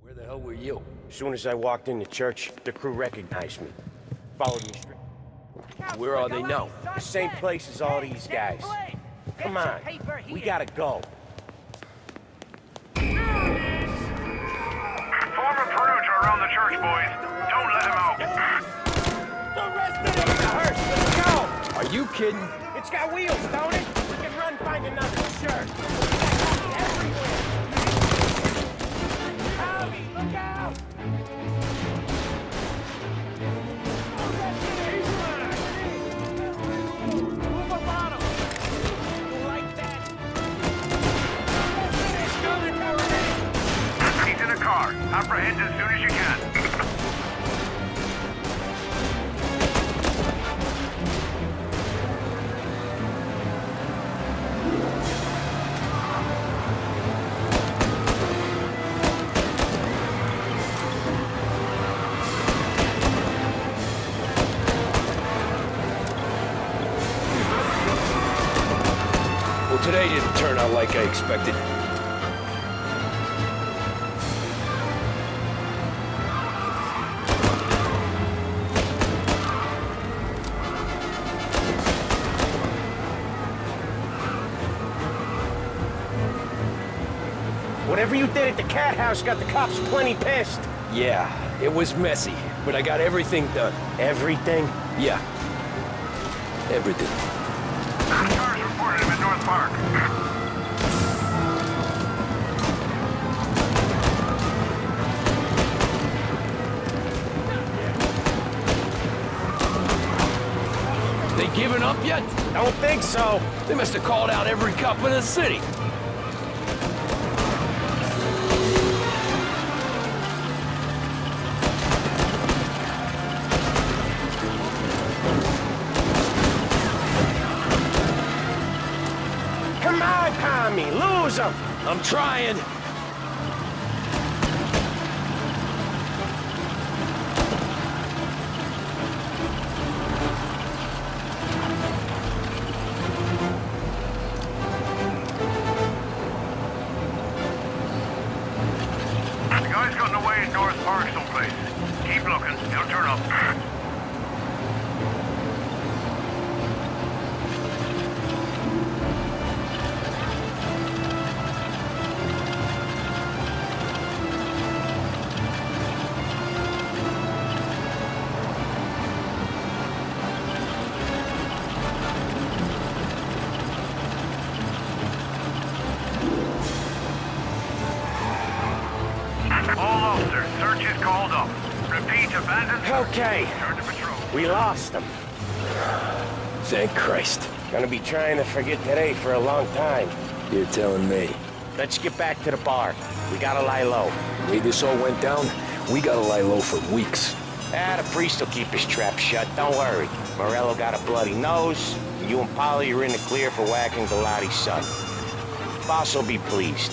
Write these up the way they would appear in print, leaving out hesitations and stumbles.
Where the hell were you? As soon as I walked in the church, the crew recognized me. Followed me straight. Where are they now? The same place as all these guys. Come on, we gotta go. Former Perugia around the church, boys. Don't let him out. The rest of them are hurt. Let's go. Are you kidding? It's got wheels, don't it? We can run, find another shirt. Tommy, look out! Move up on him. Like that. He's in a car. Apprehend as soon as you can. Well, today didn't turn out like I expected. Whatever you did at the cat house got the cops plenty pissed. Yeah, it was messy, but I got everything done. Everything? Yeah. Everything. Cars reported him in North Park. They giving up yet? Don't think so. They must have called out every cop in the city. Come on, Tommy, lose them. I'm trying. The guy's gotten away in North Park someplace. Keep looking. He'll turn up. All officers, search is called up. Repeat, abandoned search. Okay, Turn to patrol. we lost them. Thank Christ. Gonna be trying to forget today for a long time. You're telling me. Let's get back to the bar. We gotta lie low. The way this all went down, we gotta lie low for weeks. The priest will keep his trap shut, don't worry. Morello got a bloody nose. You and Polly are in the clear for whacking Galati's son. Boss will be pleased.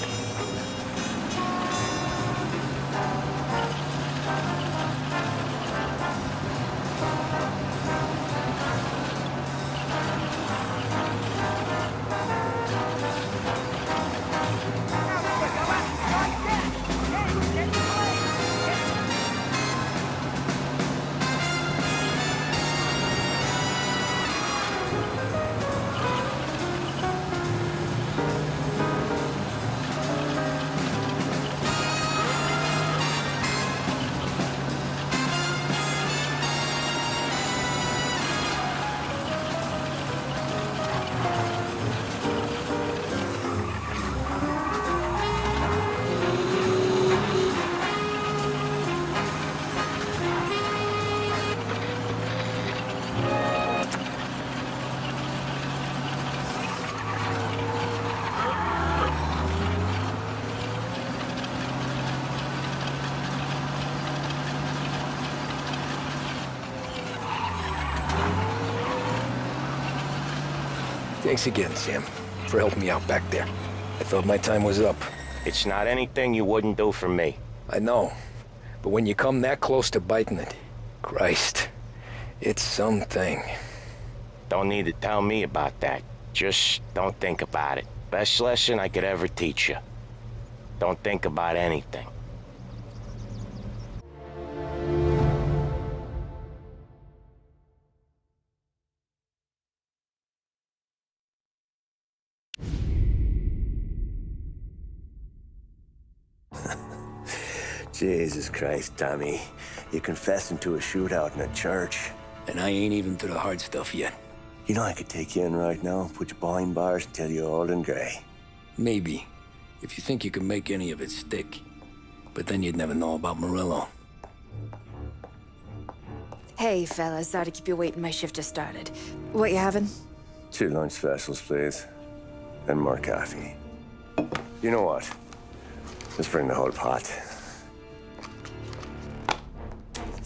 Thanks again, Sam, for helping me out back there. I thought my time was up. It's not anything you wouldn't do for me. I know. But when you come that close to biting it, Christ, it's something. Don't need to tell me about that. Just don't think about it. Best lesson I could ever teach you. Don't think about anything. Jesus Christ, Tommy. You're confessing to a shootout in a church. And I ain't even to the hard stuff yet. You know I could take you in right now, put you behind bars and tell you old and grey. Maybe, if you think you can make any of it stick. But then you'd never know about Morello. Hey, fellas. Sorry to keep you waiting. My shift just started. What you having? 2 lunch specials, please. And more coffee. You know what? Let's bring the whole pot.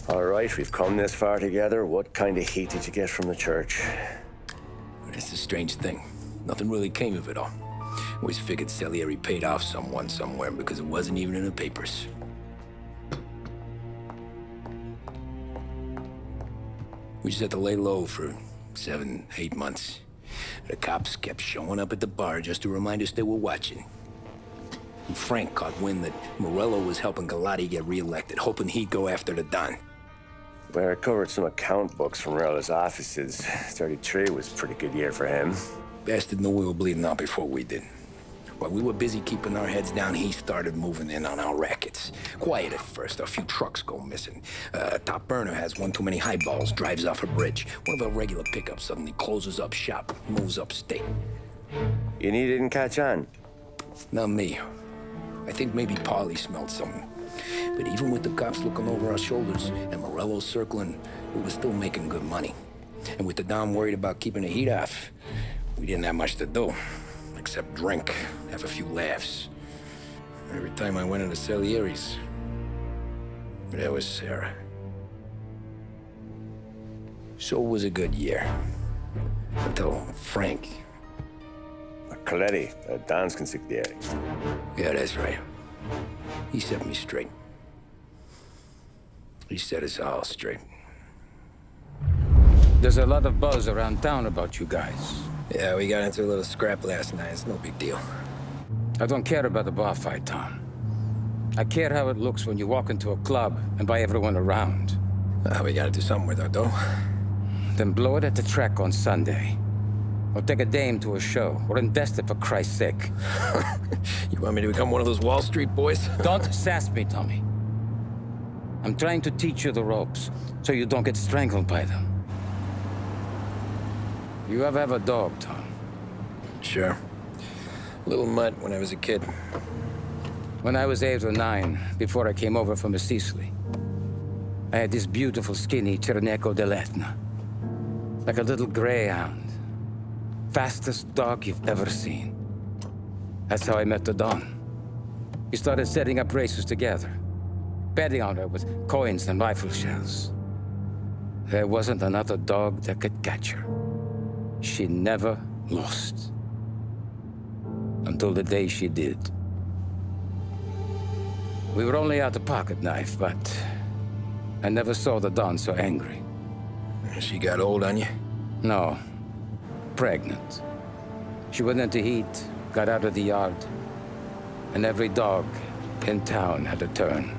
All right, we've come this far together. What kind of heat did you get from the church? That's the strange thing. Nothing really came of it all. Always figured Salieri paid off someone somewhere because it wasn't even in the papers. We just had to lay low for 7, 8 months. The cops kept showing up at the bar just to remind us they were watching. And Frank caught wind that Morello was helping Galati get reelected, hoping he'd go after the Don. Well, I recovered some account books from Morello's offices. 33 was a pretty good year for him. Bastard knew we were bleeding out before we did. While we were busy keeping our heads down, he started moving in on our rackets. Quiet at first, a few trucks go missing. Top burner has one too many highballs, drives off a bridge. One of our regular pickups suddenly closes up shop, moves upstate. You didn't catch on? Not me. I think maybe Paulie smelled something. But even with the cops looking over our shoulders and Morello circling, we were still making good money. And with the Dom worried about keeping the heat off, we didn't have much to do. Except drink, have a few laughs. Every time I went into Salieri's, there was Sarah. So it was a good year. Until Frank. Coletti, Don's consigliere. Yeah, that's right. He set me straight. He set us all straight. There's a lot of buzz around town about you guys. Yeah, we got into a little scrap last night. It's no big deal. I don't care about the bar fight, Tom. I care how it looks when you walk into a club and by everyone around. We gotta do something with our dough. Then blow it at the track on Sunday. Or take a dame to a show, or invest it for Christ's sake. You want me to become one of those Wall Street boys? Don't sass me, Tommy. I'm trying to teach you the ropes, so you don't get strangled by them. You ever have a dog, Tom? Sure. Little mutt when I was a kid. When I was 8 or 9, before I came over from Sicily, I had this beautiful, skinny Cerneco dell'Etna. Like a little greyhound. Fastest dog you've ever seen. That's how I met the Don. We started setting up races together, betting on her with coins and rifle shells. There wasn't another dog that could catch her. She never lost. Until the day she did. We were only out a pocket knife, but I never saw the Don so angry. She got old on you? No. Pregnant. She went into heat, got out of the yard, and every dog in town had a turn.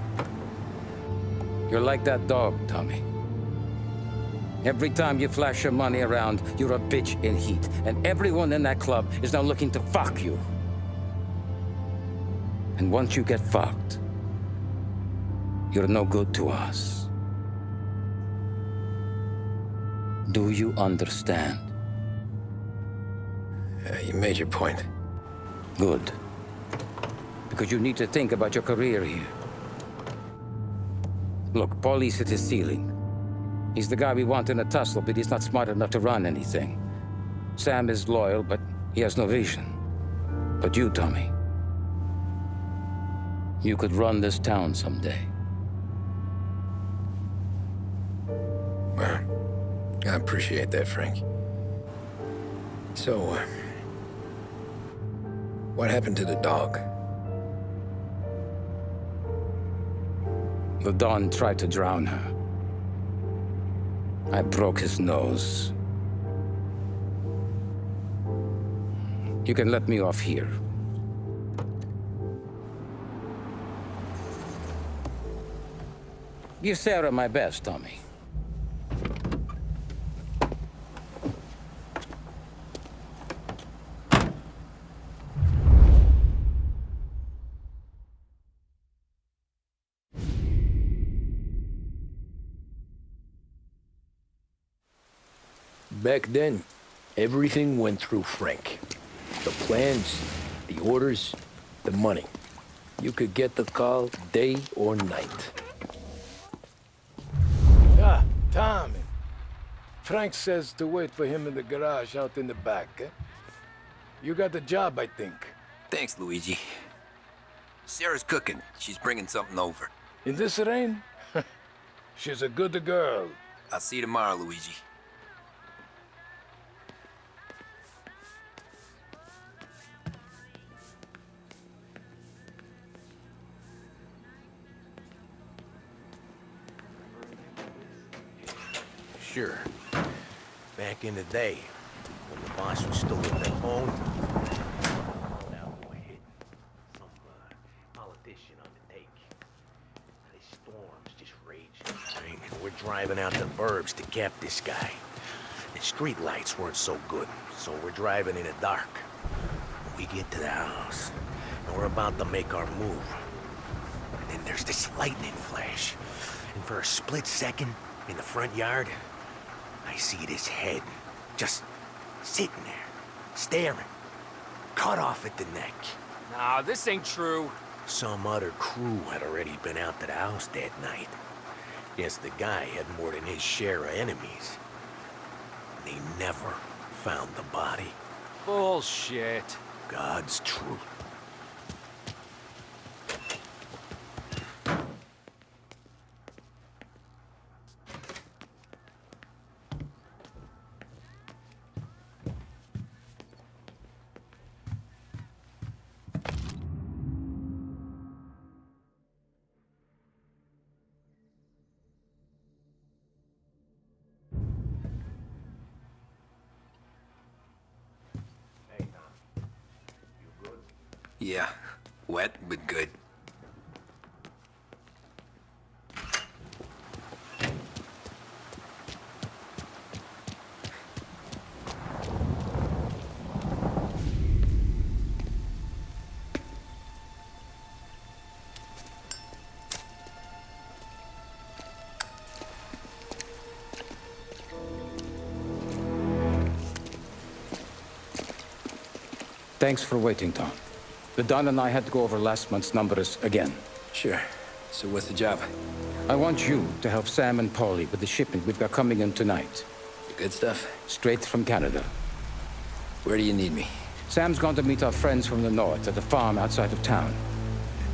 You're like that dog, Tommy. Every time you flash your money around, you're a bitch in heat, and everyone in that club is now looking to fuck you. And once you get fucked, you're no good to us. Do you understand? You made your point. Good. Because you need to think about your career here. Look, Paulie's hit his ceiling. He's the guy we want in a tussle, but he's not smart enough to run anything. Sam is loyal, but he has no vision. But you, Tommy, you could run this town someday. Well, I appreciate that, Frank. So, what happened to the dog? The Don tried to drown her. I broke his nose. You can let me off here. Give Sarah my best, Tommy. Back then, everything went through Frank. The plans, the orders, the money. You could get the call day or night. Ah, Tommy. Frank says to wait for him in the garage out in the back, eh? You got the job, I think. Thanks, Luigi. Sarah's cooking. She's bringing something over. In this rain? She's a good girl. I'll see you tomorrow, Luigi. Sure. Back in the day, when the boss was still living at home, some politician on the take. The storms just raging. Right? And we're driving out the burbs to cap this guy. The street lights weren't so good, so we're driving in the dark. We get to the house, and we're about to make our move. And then there's this lightning flash. And for a split second, in the front yard, I see this head, just sitting there, staring, cut off at the neck. Nah, this ain't true. Some other crew had already been out to the house that night. Guess the guy had more than his share of enemies. They never found the body. Bullshit. God's truth. Yeah, wet, but good. Thanks for waiting, Tom. The Don and I had to go over last month's numbers again. Sure. So what's the job? I want you to help Sam and Paulie with the shipment we've got coming in tonight. The good stuff? Straight from Canada. Where do you need me? Sam's going to meet our friends from the north at the farm outside of town.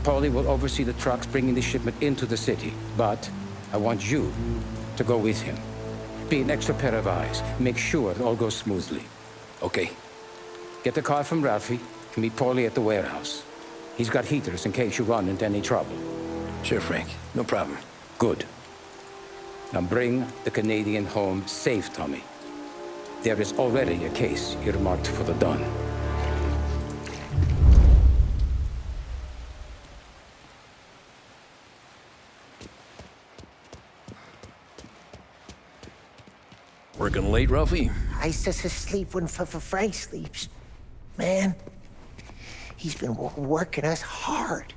Paulie will oversee the trucks bringing the shipment into the city, but I want you to go with him. Be an extra pair of eyes. Make sure it all goes smoothly. Okay. Get the car from Ralphie and meet Paulie at the warehouse. He's got heaters in case you run into any trouble. Sure, Frank. No problem. Good. Now bring the Canadian home safe, Tommy. There is already a case earmarked for the Don. Working late, Ralphie? I sleep when Frank sleeps. Man, he's been working us hard.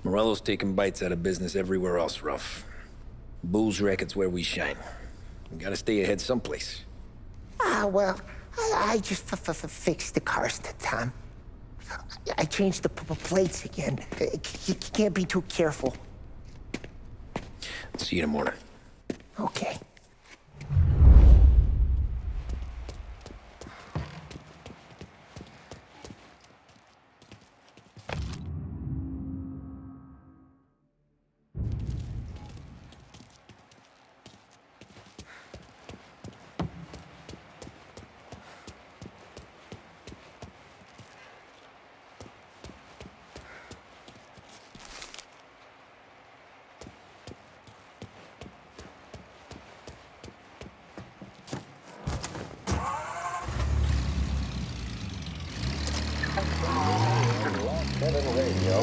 Morello's taking bites out of business everywhere else, Ralph. Booze racket's where we shine. We gotta stay ahead someplace. Well, I just fixed the cars, Tom. I changed the plates again. You can't be too careful. See you in the morning. Okay.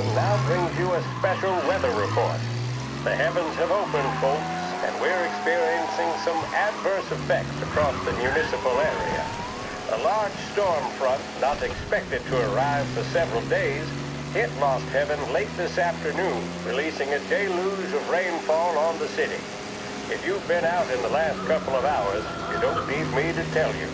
Marshal now brings you a special weather report. The heavens have opened, folks, and we're experiencing some adverse effects across the municipal area. A large storm front, not expected to arrive for several days, hit Lost Heaven late this afternoon, releasing a deluge of rainfall on the city. If you've been out in the last couple of hours, you don't need me to tell you.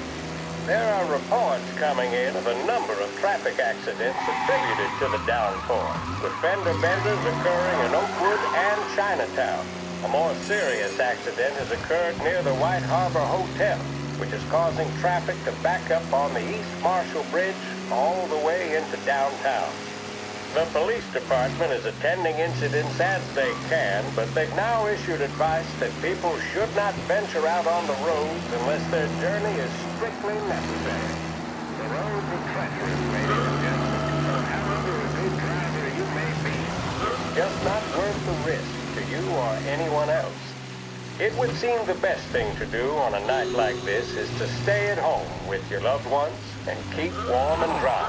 There are reports coming in of a number of traffic accidents attributed to the downpour, with fender benders occurring in Oakwood and Chinatown. A more serious accident has occurred near the White Harbor Hotel, which is causing traffic to back up on the East Marshall Bridge all the way into downtown. The police department is attending incidents as they can, but they've now issued advice that people should not venture out on the roads unless their journey is strictly necessary. The roads are treacherous, ladies and gentlemen, so however a good driver you may be, it's just not worth the risk to you or anyone else. It would seem the best thing to do on a night like this is to stay at home with your loved ones and keep warm and dry.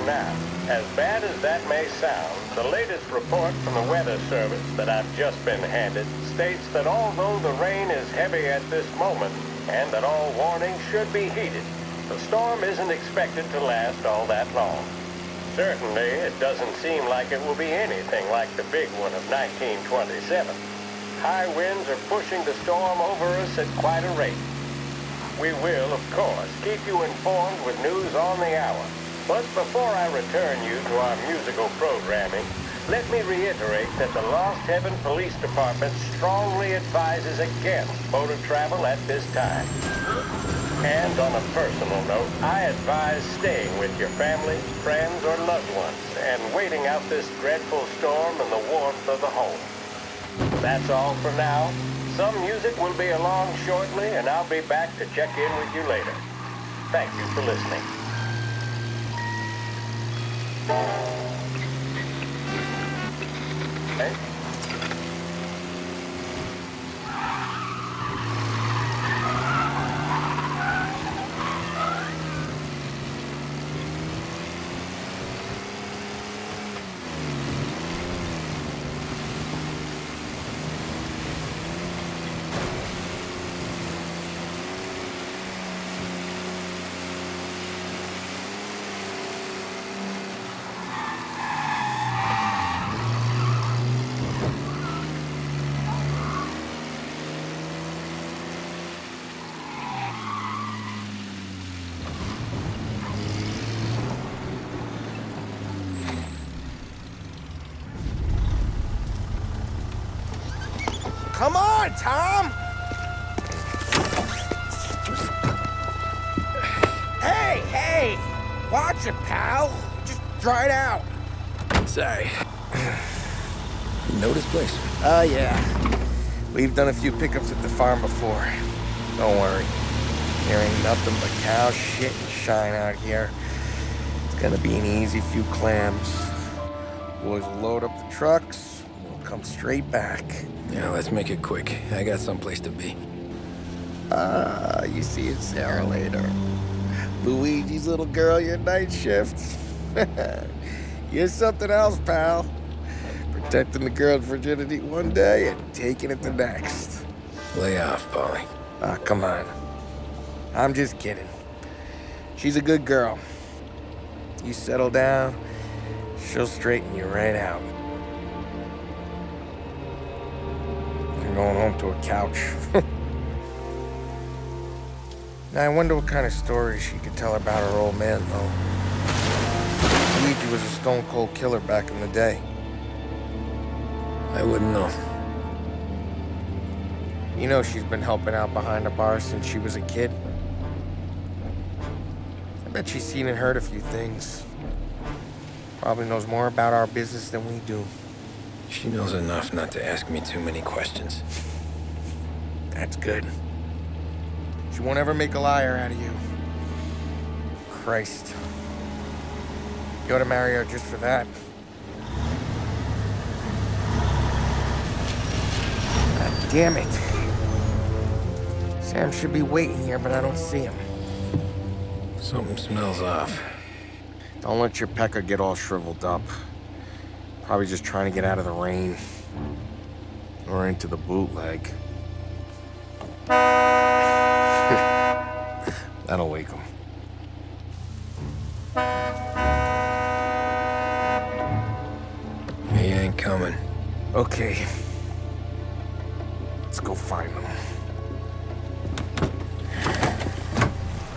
Now, as bad as that may sound, the latest report from the Weather Service that I've just been handed states that although the rain is heavy at this moment, and that all warnings should be heeded, the storm isn't expected to last all that long. Certainly, it doesn't seem like it will be anything like the big one of 1927. High winds are pushing the storm over us at quite a rate. We will, of course, keep you informed with news on the hour. But before I return you to our musical programming, let me reiterate that the Lost Heaven Police Department strongly advises against motor travel at this time. And on a personal note, I advise staying with your family, friends, or loved ones and waiting out this dreadful storm in the warmth of the home. That's all for now. Some music will be along shortly, and I'll be back to check in with you later. Thank you for listening. Hey. Come on, Tom! Hey! Watch it, pal. Just dry it out. Sorry. You know this place? Yeah. We've done a few pickups at the farm before. Don't worry. There ain't nothing but cow shit and shine out here. It's gonna be an easy few clams. Boys will load up the trucks, and we'll come straight back. Yeah, let's make it quick. I got someplace to be. You see it, Sarah, later. Luigi's little girl, your night shift. You're something else, pal. Protecting the girl's virginity one day and taking it the next. Lay off, Polly. Come on. I'm just kidding. She's a good girl. You settle down, she'll straighten you right out. I'm going home to a couch. Now, I wonder what kind of stories she could tell about her old man, though. Luigi was a stone-cold killer back in the day. I wouldn't know. You know she's been helping out behind the bar since she was a kid. I bet she's seen and heard a few things. Probably knows more about our business than we do. She knows enough not to ask me too many questions. That's good. She won't ever make a liar out of you. Christ. You ought to marry her just for that. God damn it. Sam should be waiting here, but I don't see him. Something smells off. Don't let your pecker get all shriveled up. Probably just trying to get out of the rain. Or into the bootleg. That'll wake him. He ain't coming. Okay. Let's go find him.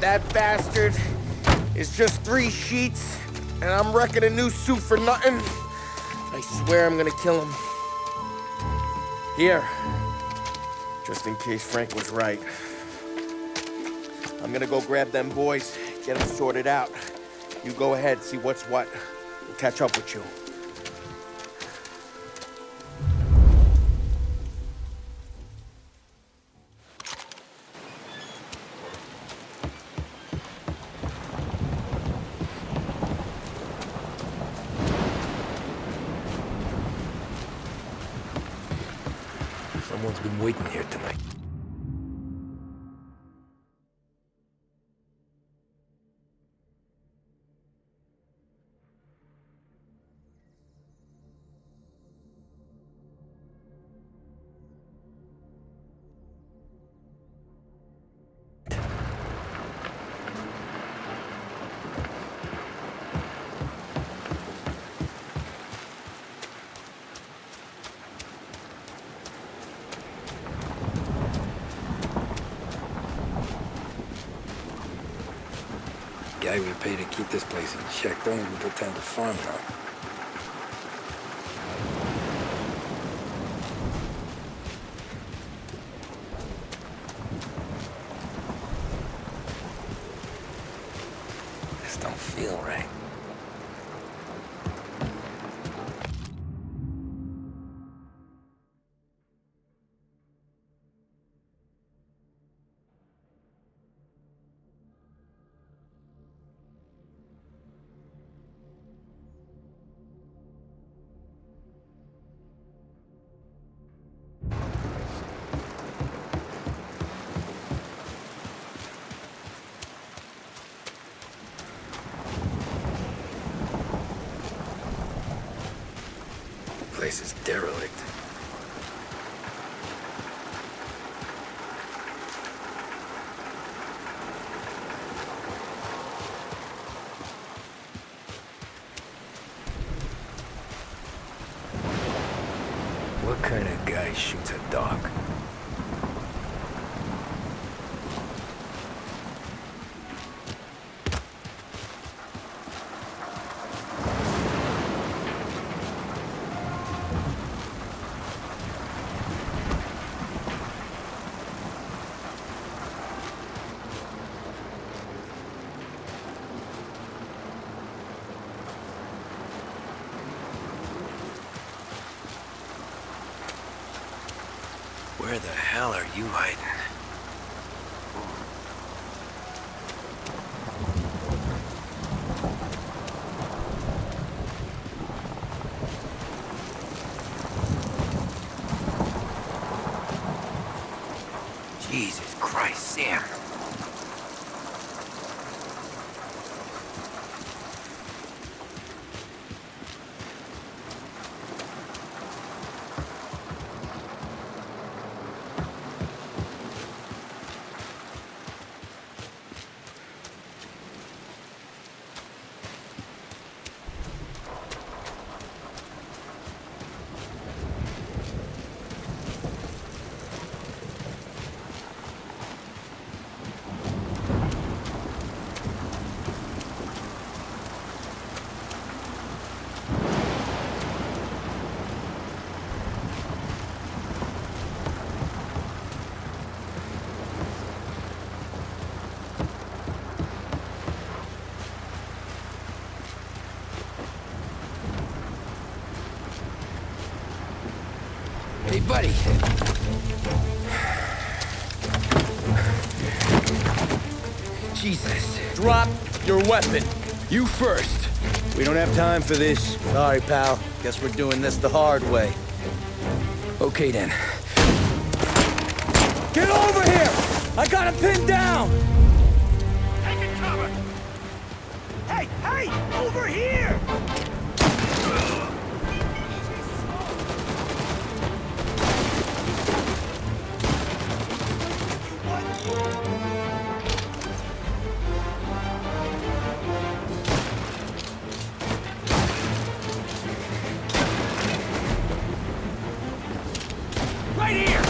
That bastard is just 3 sheets, and I'm wrecking a new suit for nothing. I swear I'm gonna kill him. Here. Just in case Frank was right. I'm gonna go grab them boys, get them sorted out. You go ahead, see what's what. We'll catch up with you. Someone's been waiting here tonight. Guy we pay to keep this place in check. Don't even pretend to farm now. This don't feel right. Place is derelict. What kind of guy shoots a dog? Where the hell are you hiding? Jesus Christ, Sam. Hey, buddy. Jesus. Drop your weapon. You first. We don't have time for this. Sorry, pal. Guess we're doing this the hard way. Okay, then. Get over here! I got him pinned down! Taking cover! Hey, hey! Over here! Right here!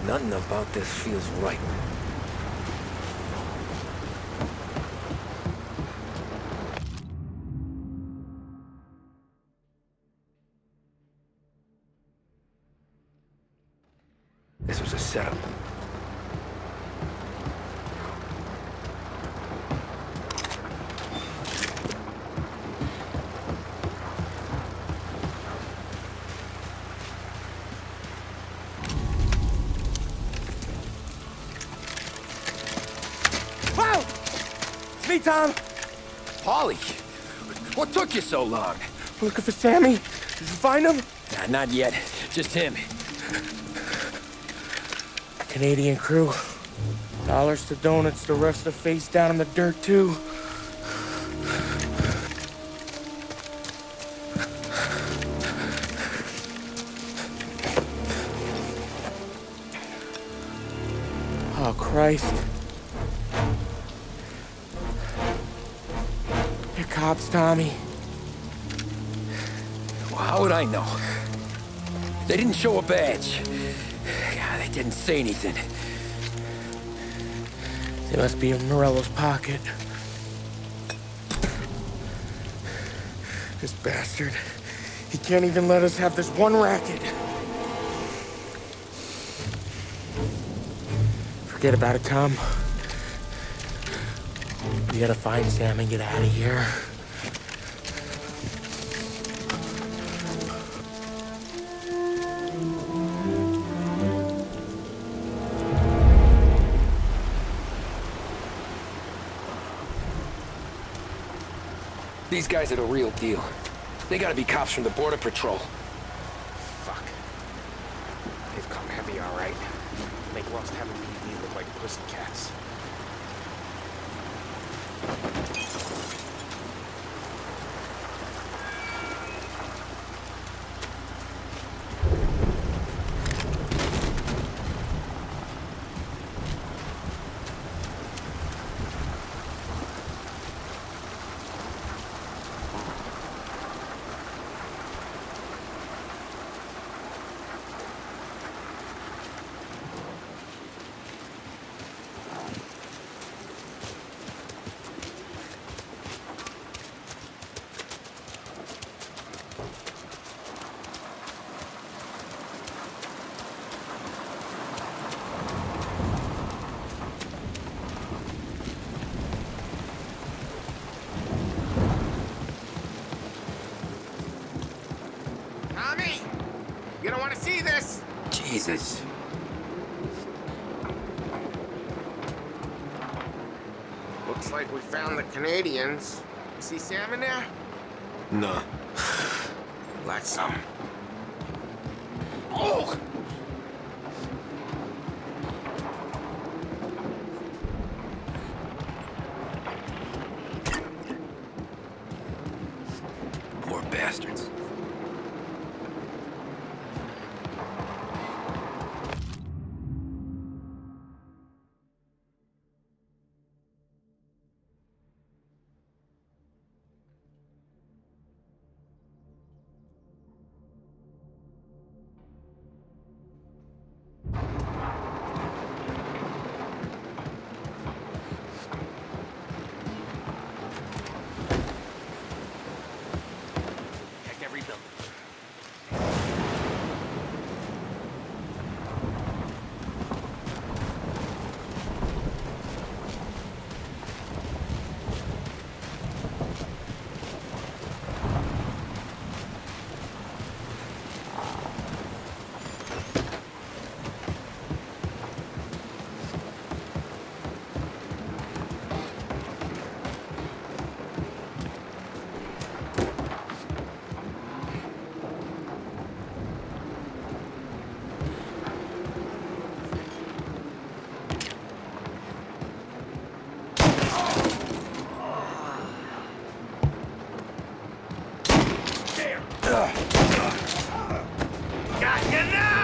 Nothing about this feels right. This was a setup. Wow! It's me, Tom. Paulie, what took you so long? Looking for Sammy. Did you find him? Nah, not yet. Just him. Canadian crew. Dollars to donuts, the rest of the face down in the dirt, too. Oh, Christ. They're cops, Tommy. Well, how would I know? They didn't show a badge. God, they didn't say anything. They must be in Morello's pocket. This bastard. He can't even let us have this one racket. Forget about it, Tom. We gotta find Sam and get out of here. These guys are the real deal. They gotta be cops from the Border Patrol. Fuck. They've come heavy, all right. Make Lost Heaven PD look like pussycats. You don't want to see this! Jesus. Looks like we found the Canadians. You see Sam in there? No. Like some. Oh! Poor bastards. Check every building. Got you now!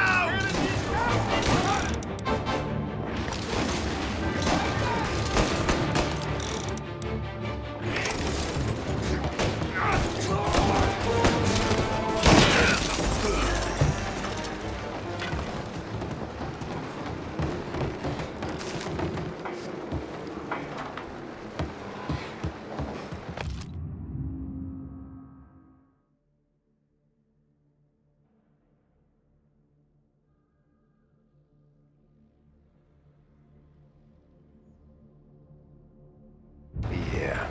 Yeah,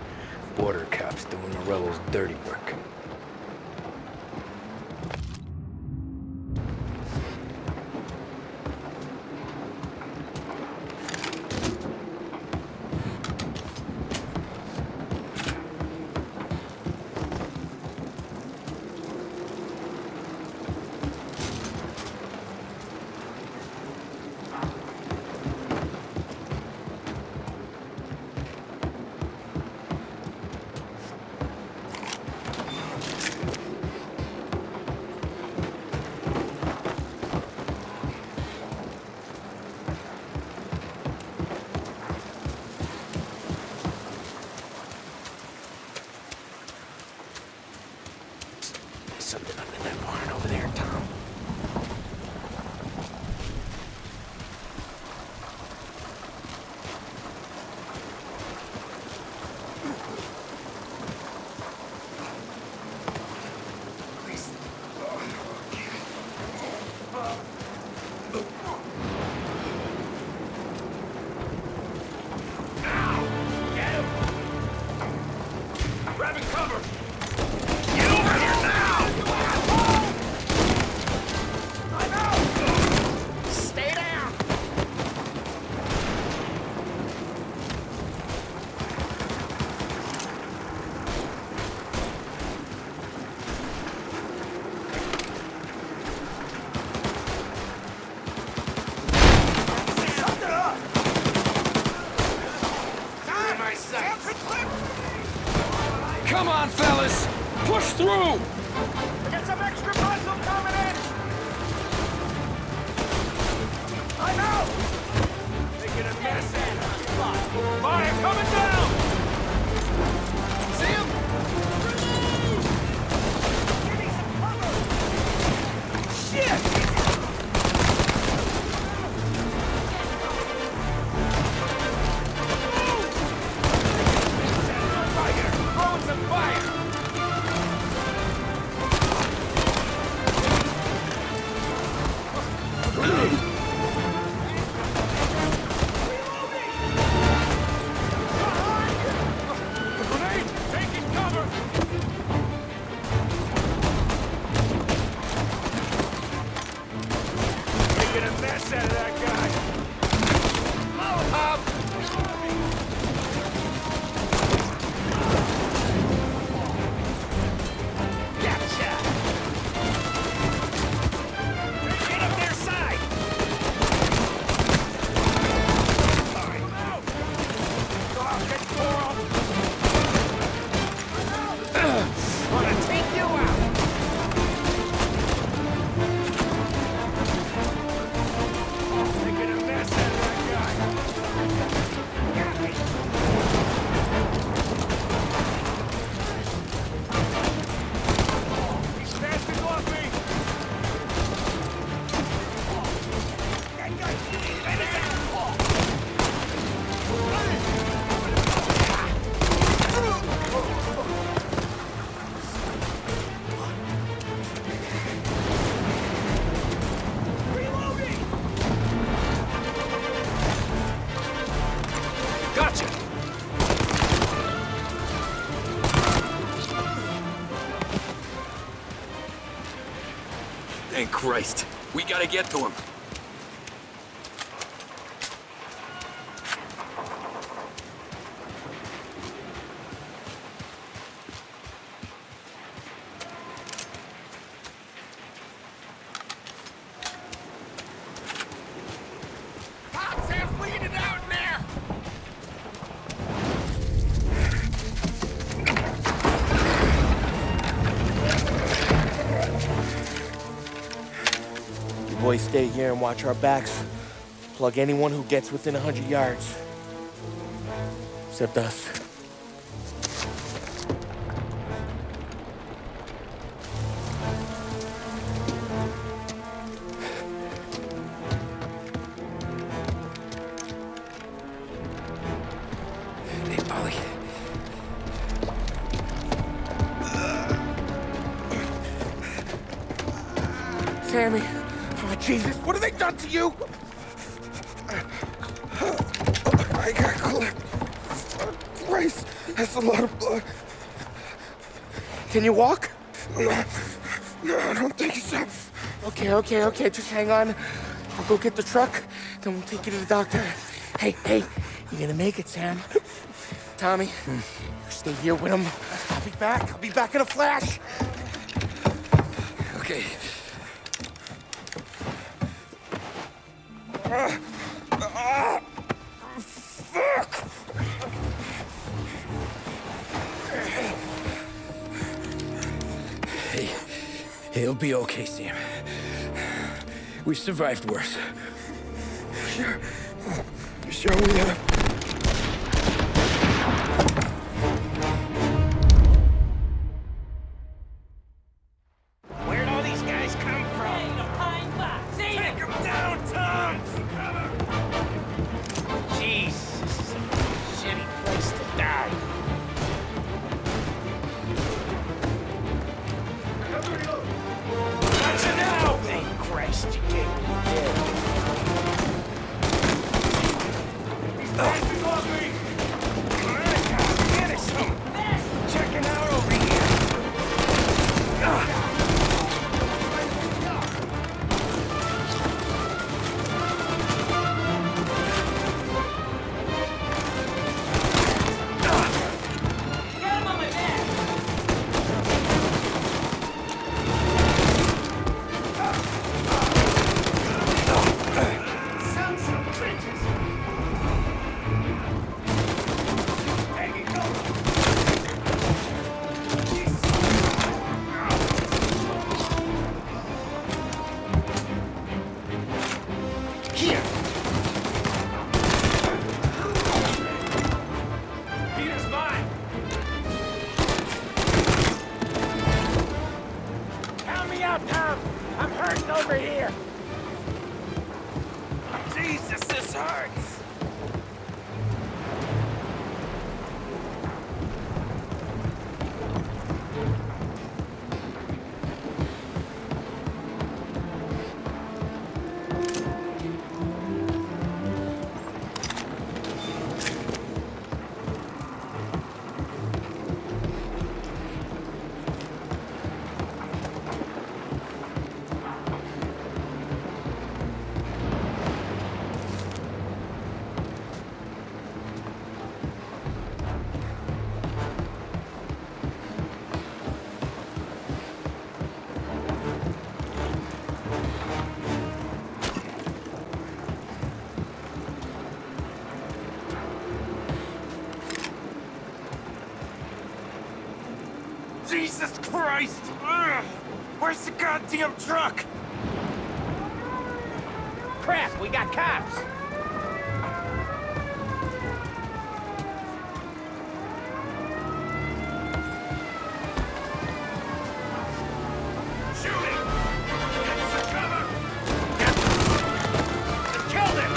border cops doing the rebels' dirty work. through! Get some extra muscle coming in! I'm out! Making a mess out of it. Fire coming down! See him? Give me some cover! Shit! Thank Christ. We gotta get to him. Boys, stay here and watch our backs. Plug anyone who gets within 100 yards. Except us. Hey, Polly. Sammy. Oh, Jesus, what have they done to you? I got clipped. Christ, that's a lot of blood. Can you walk? No, I don't think so. Okay, just hang on. I'll go get the truck, then we'll take you to the doctor. Hey, you're gonna make it, Sam. Tommy, stay here with him. I'll be back in a flash. Okay. Fuck! Hey, it'll be okay, Sam. We survived worse. Sure we have. Where'd all these guys come from? Take them down, Tom! Jeez, this is a shitty place to die. Gotcha now! Thank Christ you gave me the dead. These bastards I'm hurting over here. Jesus, this hurts. Jesus Christ! Ugh. Where's the goddamn truck? Crap, we got cops! Shooting! Get some cover! Killed him!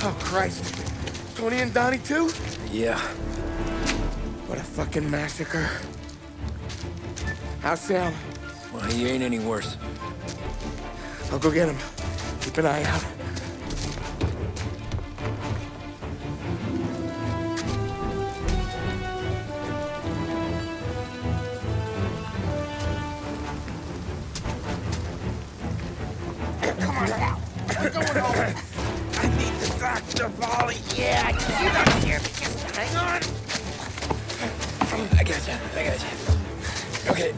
Oh, Christ. Tony and Donnie, too? Yeah. What a fucking massacre. How's Sam? Well, he ain't any worse. I'll go get him. Keep an eye out. Come on now. We're going home. I need the doctor, Polly. Yeah, you don't hear me. Just hang on. I got you. Okay.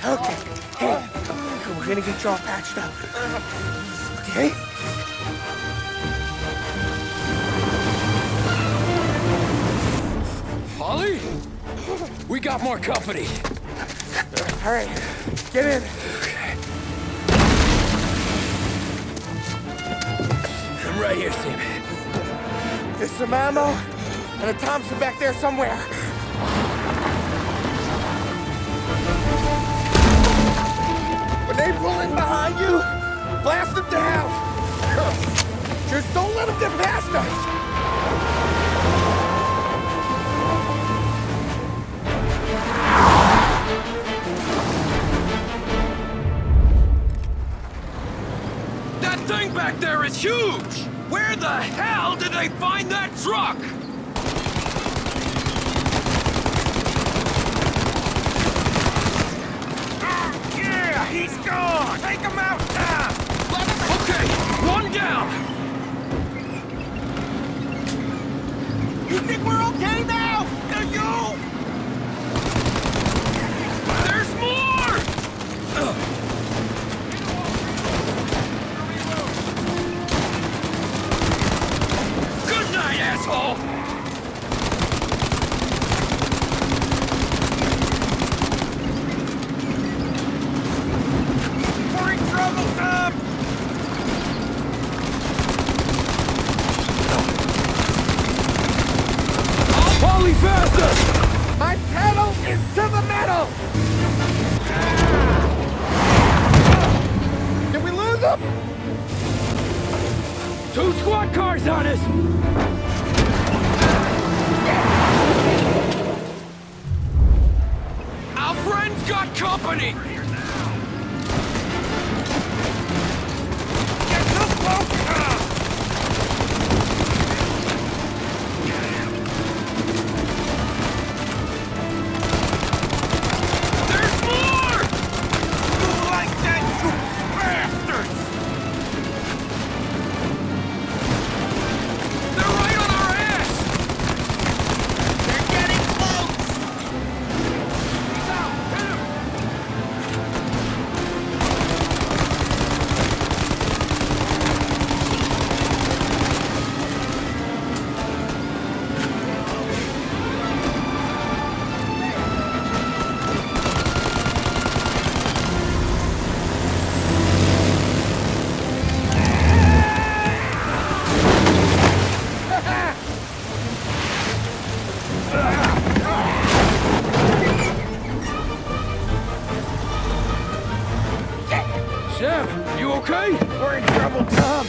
Okay. Hey, we're gonna get you all patched up. Okay? Holly? We got more company. All right, get in. I'm right here, Sam. There's some ammo and a Thompson back there somewhere. When they pull in behind you, blast them to hell. Just don't let them get past us. That thing back there is huge! Where the hell did they find that truck? Yeah, he's gone. Take him out now. Okay, one down. You think we're okay now? Do you? There's more! Good night, asshole! We're in trouble, Tom. Polly, faster! My pedal is to the metal! Did we lose them? 2 squad cars on us! Our friend's got company! Sam, you okay? We're in trouble, Tom.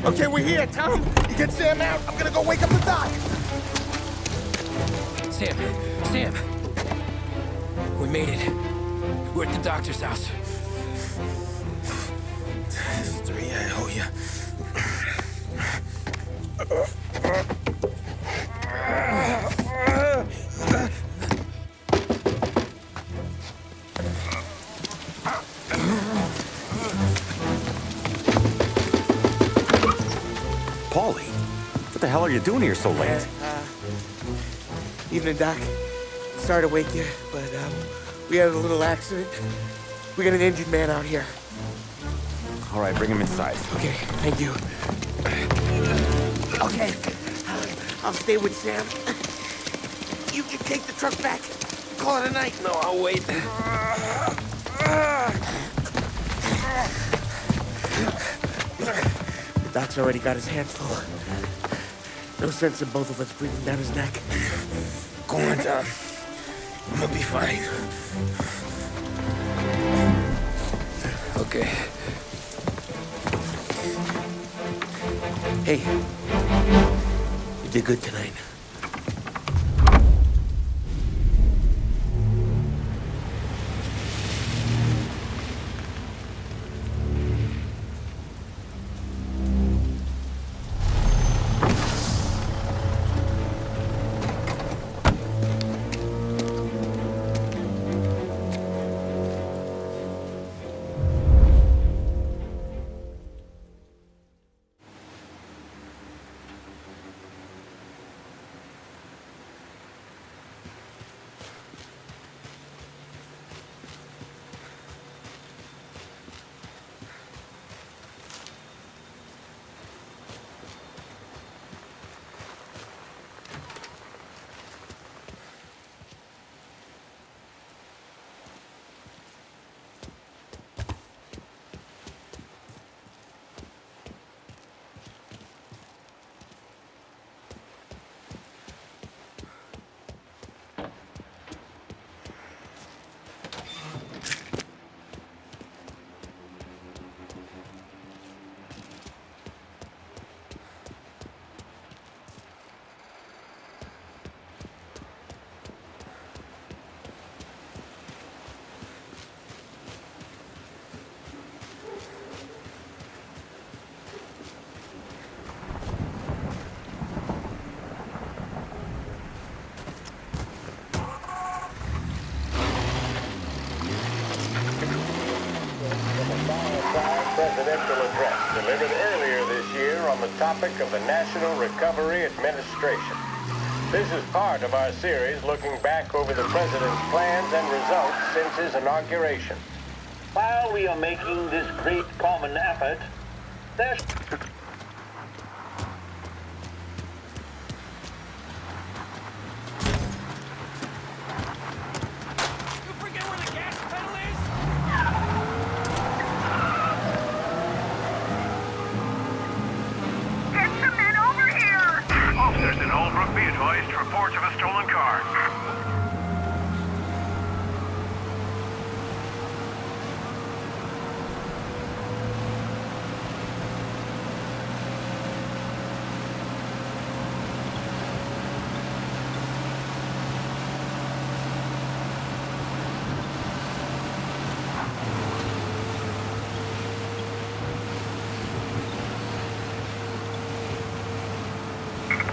Okay, we're here, Tom. You get Sam out. I'm gonna go wake up the doc. Sam. We made it. We're at the doctor's house. This is 3, I owe you. Paulie, what the hell are you doing here so late? Evening, Doc. Sorry to wake you, but we had a little accident. We got an injured man out here. All right, bring him inside. Okay, thank you. Okay, I'll stay with Sam. You can take the truck back. Call it a night. No, I'll wait. The doc's already got his hands full. No sense in both of us breathing down his neck. Go on, Tom. I'm gonna be fine. Okay. Hey, you did good tonight. special address delivered earlier this year on the topic of the National Recovery Administration. This is part of our series looking back over the President's plans and results since his inauguration. While we are making this great common effort, there's... Officers in Holbrook be advised, reports of a stolen car.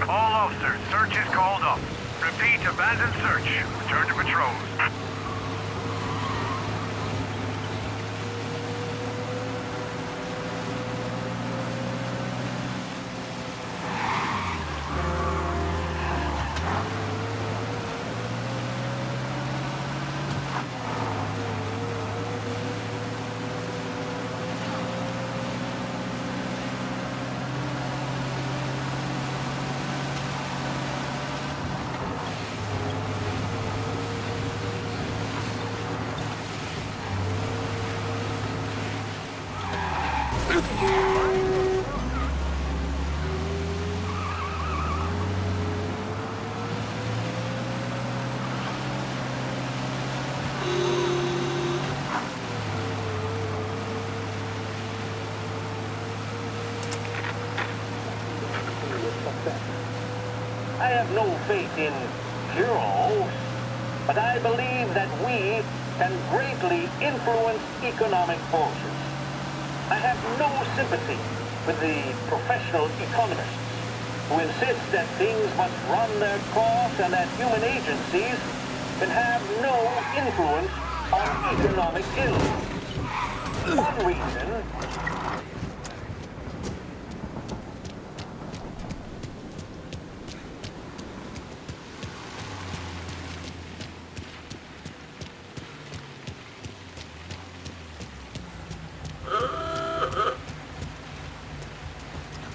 All officers, search is called up. Repeat, abandoned search. Return to patrols. I have no faith in heroes, but I believe that we can greatly influence economic forces. I have no sympathy with the professional economists who insist that things must run their course and that human agencies can have no influence on economic ills. One reason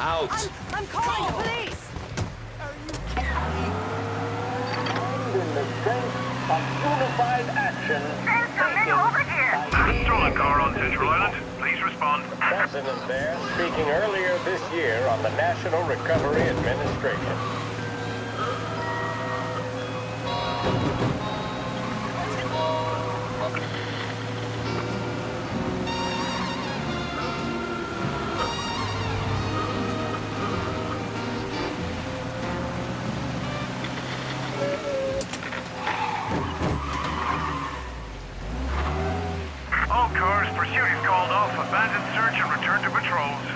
Out! I'm calling the police! and in the strength of unified action taken A stolen car on Central Island. Please respond. The President there speaking earlier this year on the National Recovery Administration. All cars, pursuit is called off. Abandon search and return to patrols.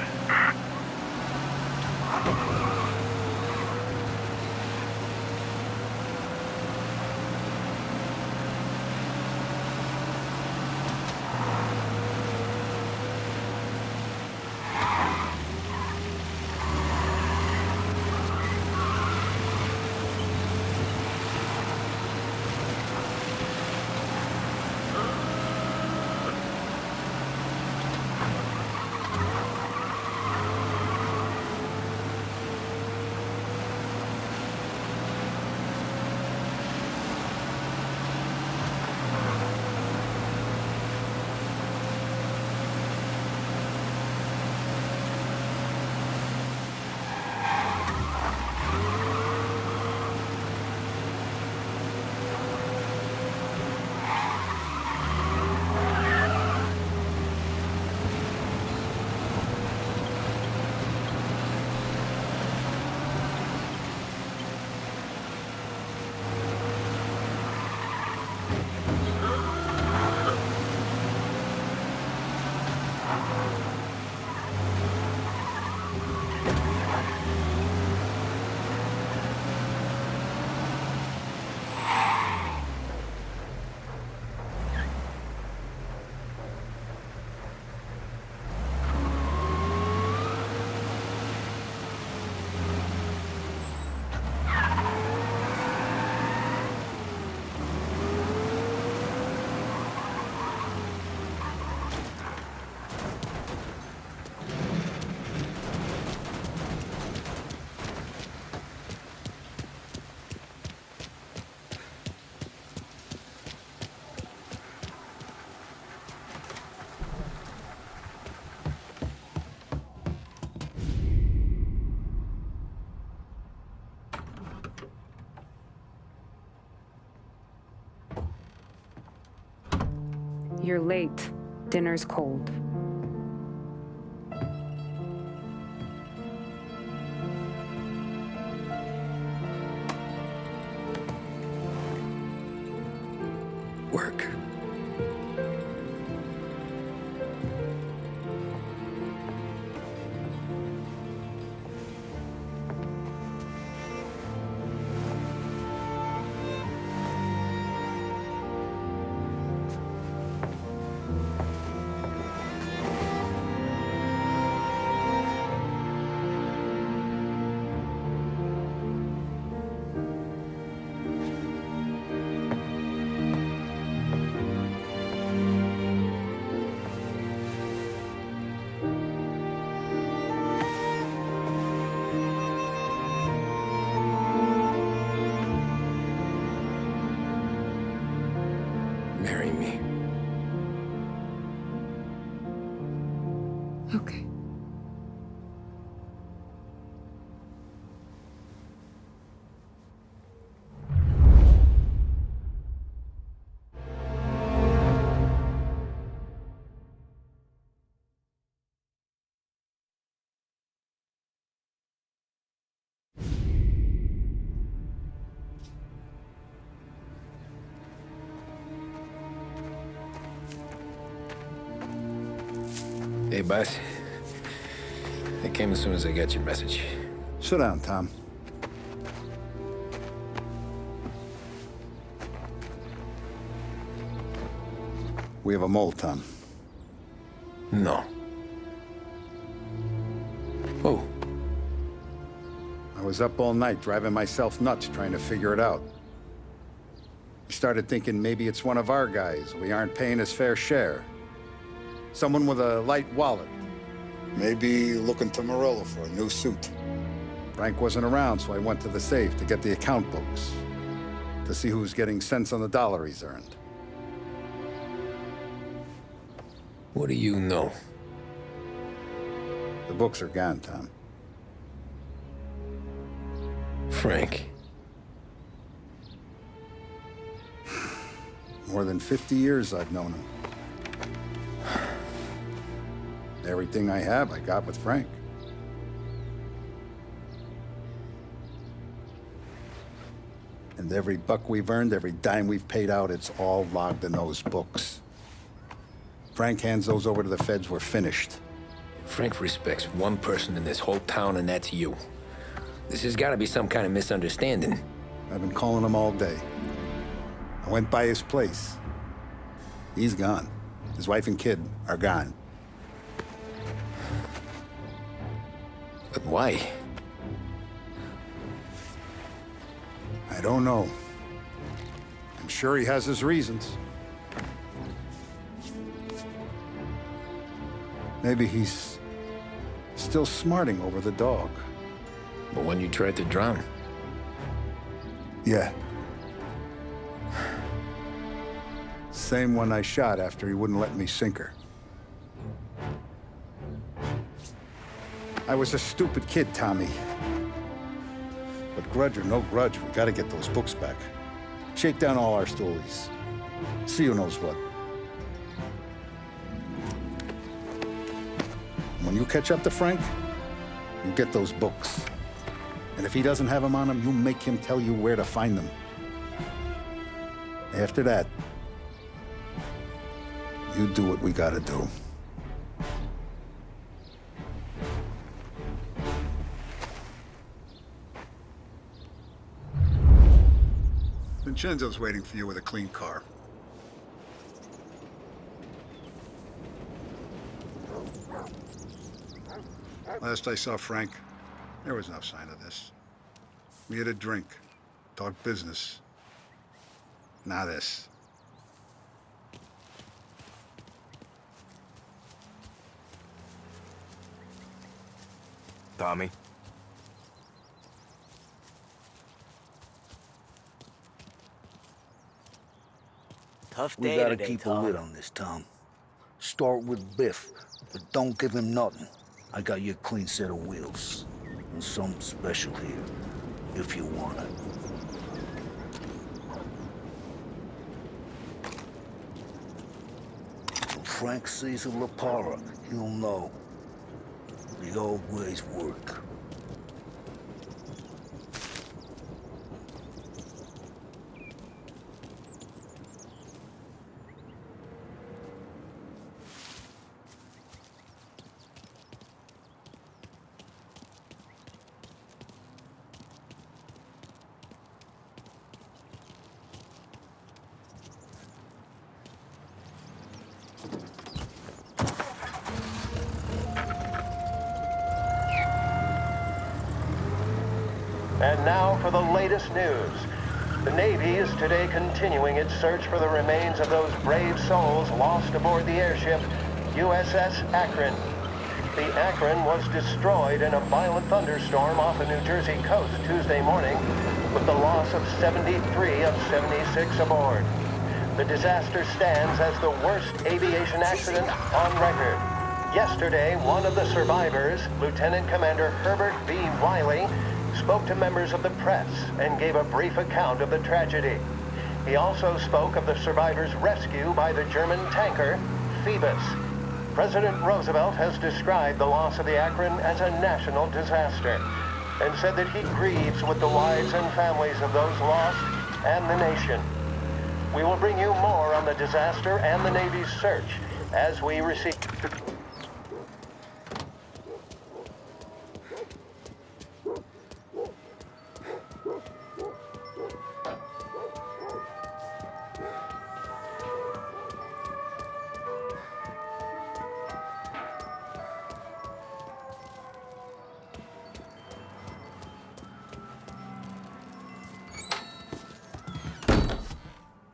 You're late. Dinner's cold. Work. Marry me. Okay. Hey, boss. I came as soon as I got your message. Sit down, Tom. We have a mole, Tom. No. Oh. I was up all night driving myself nuts trying to figure it out. I started thinking maybe it's one of our guys. We aren't paying his fair share. Someone with a light wallet. Maybe looking to Morello for a new suit. Frank wasn't around, so I went to the safe to get the account books. To see who's getting cents on the dollar he's earned. What do you know? The books are gone, Tom. Frank. More than 50 years I've known him. Everything I have, I got with Frank. And every buck we've earned, every dime we've paid out, it's all logged in those books. Frank hands those over to the feds, we're finished. Frank respects one person in this whole town, and that's you. This has got to be some kind of misunderstanding. I've been calling him all day. I went by his place. He's gone. His wife and kid are gone. But why? I don't know. I'm sure he has his reasons. Maybe he's still smarting over the dog. The one you tried to drown? Yeah. Same one I shot after he wouldn't let me sink her. I was a stupid kid, Tommy. But grudge or no grudge, we gotta get those books back. Shake down all our stories. See who knows what. When you catch up to Frank, you get those books. And if he doesn't have them on him, you make him tell you where to find them. After that, you do what we gotta do. Vincenzo's waiting for you with a clean car. Last I saw Frank, there was no sign of this. We had a drink, talked business. Now this. Tommy? Tough We day gotta today, keep a Tom. lid on this, Tom. Start with Biff, but don't give him nothing. I got you a clean set of wheels. And something special here, if you want it. Frank sees a Lapara, he'll know. The old ways work. And now for the latest news. The Navy is today continuing its search for the remains of those brave souls lost aboard the airship USS Akron. The Akron was destroyed in a violent thunderstorm off the New Jersey coast Tuesday morning, with the loss of 73 of 76 aboard. The disaster stands as the worst aviation accident on record. Yesterday, one of the survivors, Lieutenant Commander Herbert B. Wiley, spoke to members of the press and gave a brief account of the tragedy. He also spoke of the survivors' rescue by the German tanker, Phoebus. President Roosevelt has described the loss of the Akron as a national disaster and said that he grieves with the wives and families of those lost and the nation. We will bring you more on the disaster and the Navy's search as we receive...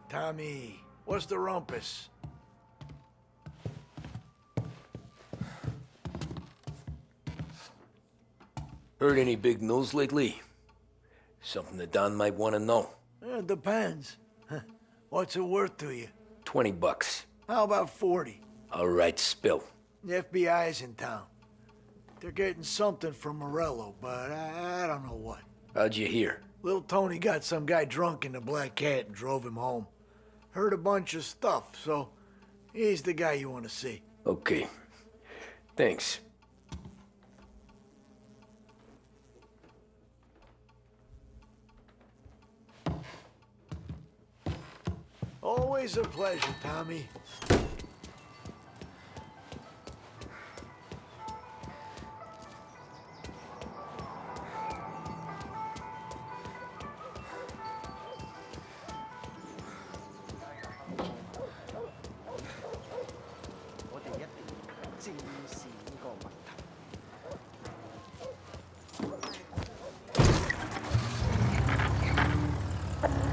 Tommy, what's the rumpus? Heard any big news lately? Something that Don might want to know. It depends. What's it worth to you? $20. How about 40? All right, spill. The FBI's in town. They're getting something from Morello, but I don't know what. How'd you hear? Little Tony got some guy drunk in the Black Cat and drove him home. Heard a bunch of stuff, so he's the guy you want to see. Okay. Thanks. Always a pleasure, Tommy.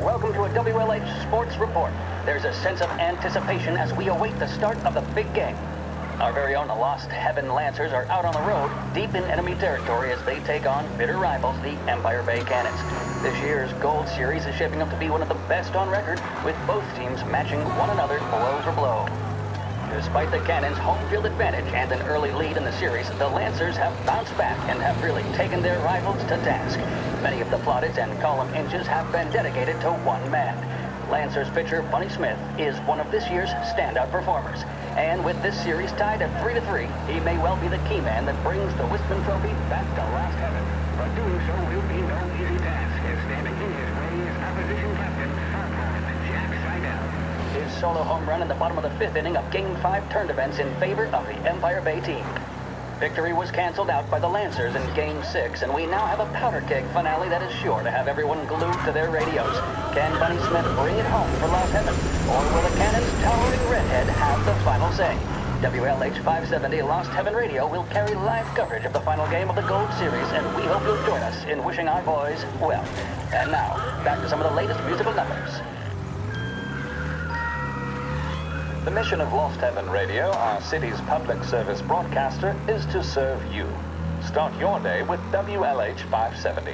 Welcome to a WLH Sports Report. There's a sense of anticipation as we await the start of the big game. Our very own Lost Heaven Lancers are out on the road, deep in enemy territory as they take on bitter rivals, the Empire Bay Cannons. This year's Gold Series is shaping up to be one of the best on record, with both teams matching one another blow for blow. Despite the Cannons' home field advantage and an early lead in the series, the Lancers have bounced back and have really taken their rivals to task. Many of the plaudits and column inches have been dedicated to one man. Lancers pitcher Bunny Smith is one of this year's standout performers. And with this series tied at 3-3, he may well be the key man that brings the Wistman Trophy back to Lost Heaven. But doing so will be no easy task, as standing in his way is opposition captain, Jack Seidel. His solo home run in the bottom of the fifth inning of Game 5 turned events in favor of the Empire Bay team. Victory was canceled out by the Lancers in Game 6, and we now have a powder keg finale that is sure to have everyone glued to their radios. Can Bunny Smith bring it home for Lost Heaven, or will the Cannon's towering redhead have the final say? WLH 570 Lost Heaven Radio will carry live coverage of the final game of the Gold Series, and we hope you'll join us in wishing our boys well. And now, back to some of the latest musical numbers. The mission of Lost Heaven Radio, our city's public service broadcaster, is to serve you. Start your day with WLH 570.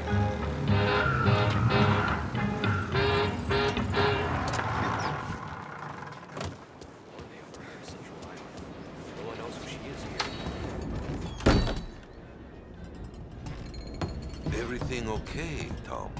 Everything okay, Tom?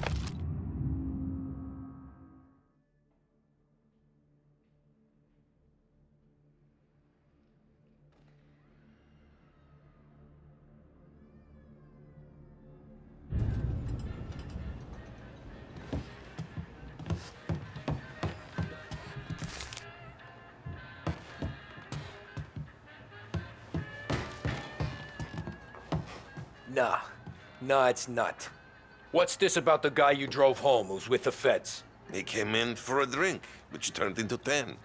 Nah. Nah, it's not. What's this about the guy you drove home who's with the feds? He came in for a drink, which turned into 10.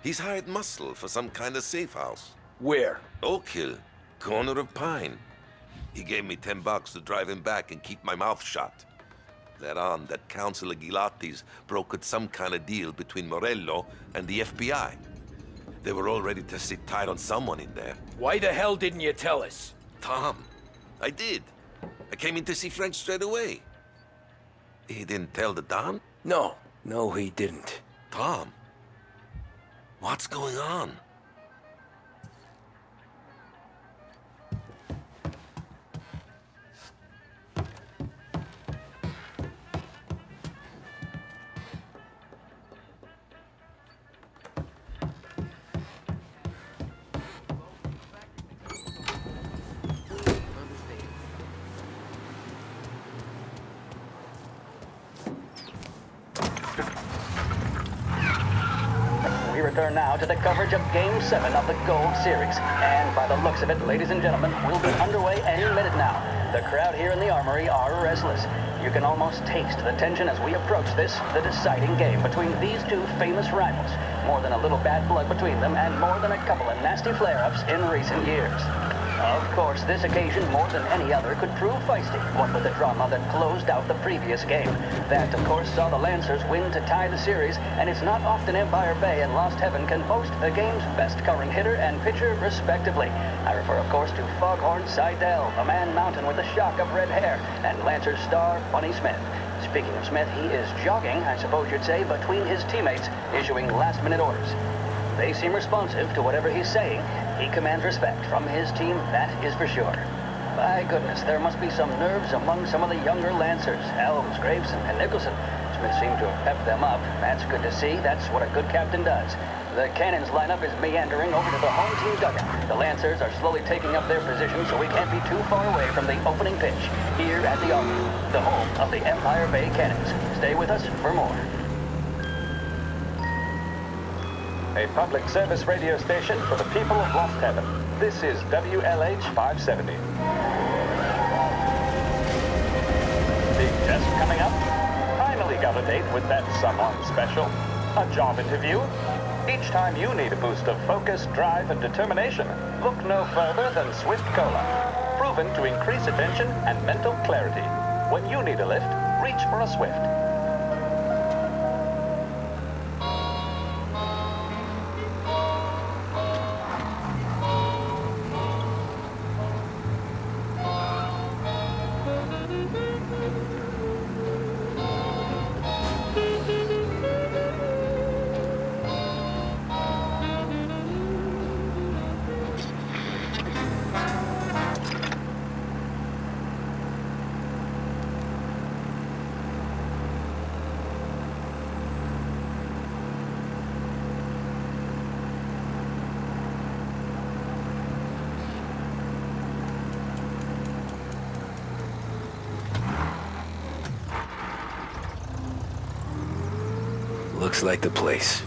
He's hired muscle for some kind of safe house. Where? Oak Hill, corner of Pine. He gave me $10 to drive him back and keep my mouth shut. Later on, that Councilor Gilatti's brokered some kind of deal between Morello and the FBI. They were all ready to sit tight on someone in there. Why the hell didn't you tell us? Tom, I did. I came in to see Frank straight away. He didn't tell the Don? No, he didn't. Tom, what's going on? We return now to the coverage of Game 7 of the Gold Series. And by the looks of it, ladies and gentlemen, we'll be underway any minute now. The crowd here in the Armory are restless. You can almost taste the tension as we approach this, the deciding game between these two famous rivals. More than a little bad blood between them, and more than a couple of nasty flare-ups in recent years. Of course, this occasion, more than any other, could prove feisty, what with the drama that closed out the previous game. That, of course, saw the Lancers win to tie the series, and it's not often Empire Bay and Lost Heaven can boast the game's best covering hitter and pitcher, respectively. I refer, of course, to Foghorn Seidel, a man mountain with a shock of red hair, and Lancers star Bunny Smith. Speaking of Smith, he is jogging, I suppose you'd say, between his teammates, issuing last-minute orders. They seem responsive to whatever he's saying. He commands respect from his team, that is for sure. By goodness, there must be some nerves among some of the younger Lancers, Elms, Graves, and Nicholson. Smith seemed to have pepped them up. That's good to see. That's what a good captain does. The Cannons lineup is meandering over to the home team dugout. The Lancers are slowly taking up their position, so we can't be too far away from the opening pitch here at the Armory, the home of the Empire Bay Cannons. Stay with us for more. A public service radio station for the people of Lost Heaven. This is WLH 570. Big test coming up. Finally got a date with that someone special. A job interview. Each time you need a boost of focus, drive, and determination, look no further than Swift Cola. Proven to increase attention and mental clarity. When you need a lift, reach for a Swift. Looks like the place.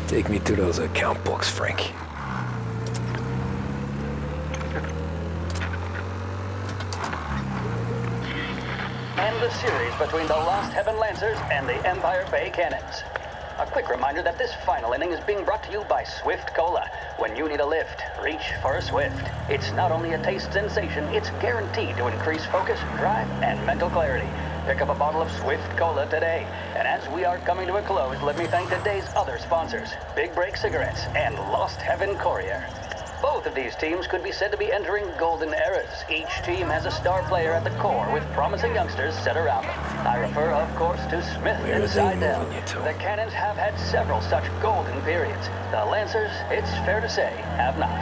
Take me to those account books, Frank. And the series between the Lost Heaven Lancers and the Empire Bay Cannons. A quick reminder that this final inning is being brought to you by Swift Cola. When you need a lift, reach for a Swift. It's not only a taste sensation, it's guaranteed to increase focus, drive, and mental clarity. Pick up a bottle of Swift Cola today. And as we are coming to a close, let me thank today's other sponsors, Big Break Cigarettes and Lost Heaven Courier. Both of these teams could be said to be entering golden eras. Each team has a star player at the core with promising youngsters set around them. I refer, of course, to Smith and Seidel. The Cannons have had several such golden periods. The Lancers, it's fair to say, have not.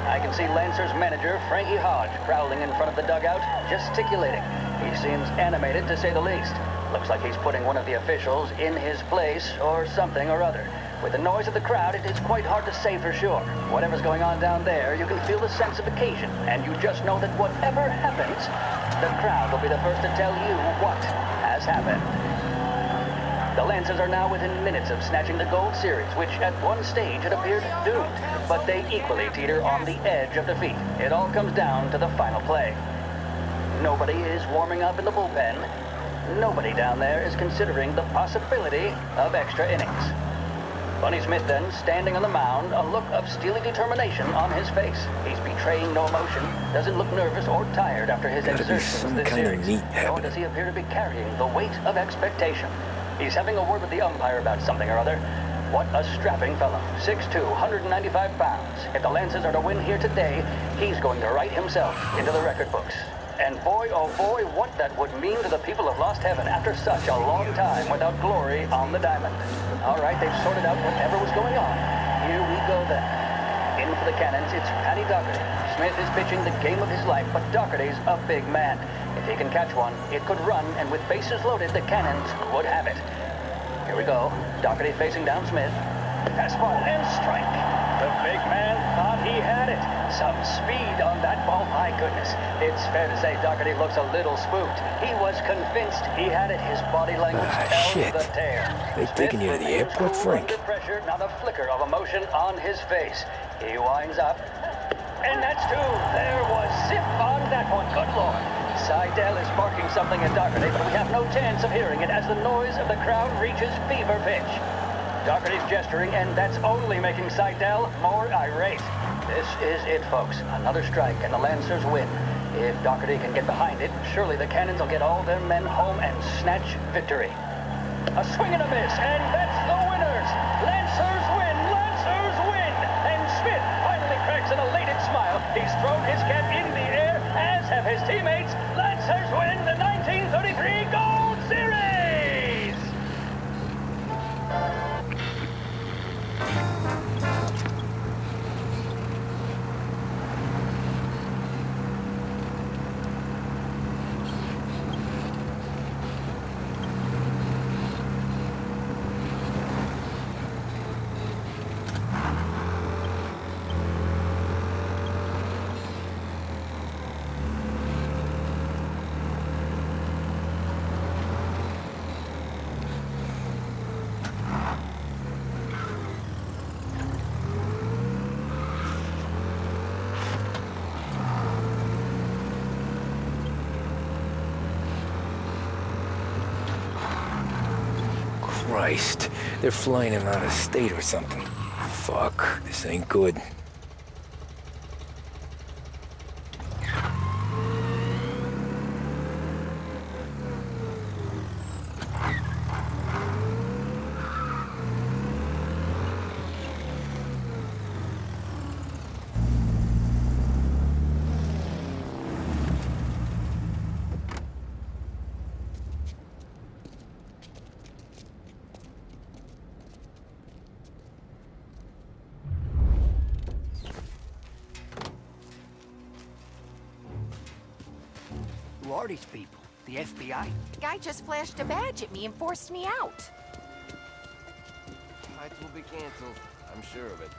I can see Lancers manager Frankie Hodge prowling in front of the dugout, gesticulating. He seems animated, to say the least. Looks like he's putting one of the officials in his place or something or other. With the noise of the crowd, it is quite hard to say for sure. Whatever's going on down there, you can feel the sense of occasion, and you just know that whatever happens, the crowd will be the first to tell you what has happened. The Lancers are now within minutes of snatching the Gold Series, which at one stage had appeared doomed, but they equally teeter on the edge of defeat. It all comes down to the final play. Nobody is warming up in the bullpen. Nobody down there is considering the possibility of extra innings. Bunny Smith then, standing on the mound, a look of steely determination on his face. He's betraying no emotion, doesn't look nervous or tired after his exertions this series, nor does he appear to be carrying the weight of expectation. He's having a word with the umpire about something or other. What a strapping fellow. 6'2", 195 pounds. If the Lancers are to win here today, he's going to write himself into the record books. And boy, oh boy, what that would mean to the people of Lost Heaven after such a long time without glory on the diamond. All right, they've sorted out whatever was going on. Here we go then. In for the Cannons, it's Paddy Doherty. Smith is pitching the game of his life, but Doherty's a big man. If he can catch one, it could run, and with bases loaded, the Cannons could have it. Here we go. Doherty facing down Smith. Fastball and strike. The big man thought he had it. Some speed on that ball, my goodness. It's fair to say Doherty looks a little spooked. He was convinced he had it. His body language tells the tale. They taking you to the airport, Frank? Under pressure, not a flicker of emotion on his face. He winds up. And that's two. There was zip on that one. Good Lord. Seidel is barking something at Doherty, but we have no chance of hearing it as the noise of the crowd reaches fever pitch. Doherty's gesturing, and that's only making Seidel more irate. This is it, folks. Another strike, and the Lancers win. If Doherty can get behind it, surely the Cannons will get all their men home and snatch victory. A swing and a miss, and that's the winners! Lancers win! Lancers win! And Smith finally cracks an elated smile. He's thrown his cap in the air, as have his teammates. Lancers win the 1933 Gold Series! Christ, they're flying him out of state or something. Fuck, this ain't good. Who are these people? The FBI? The guy just flashed a badge at me and forced me out. Flights will be canceled. I'm sure of it.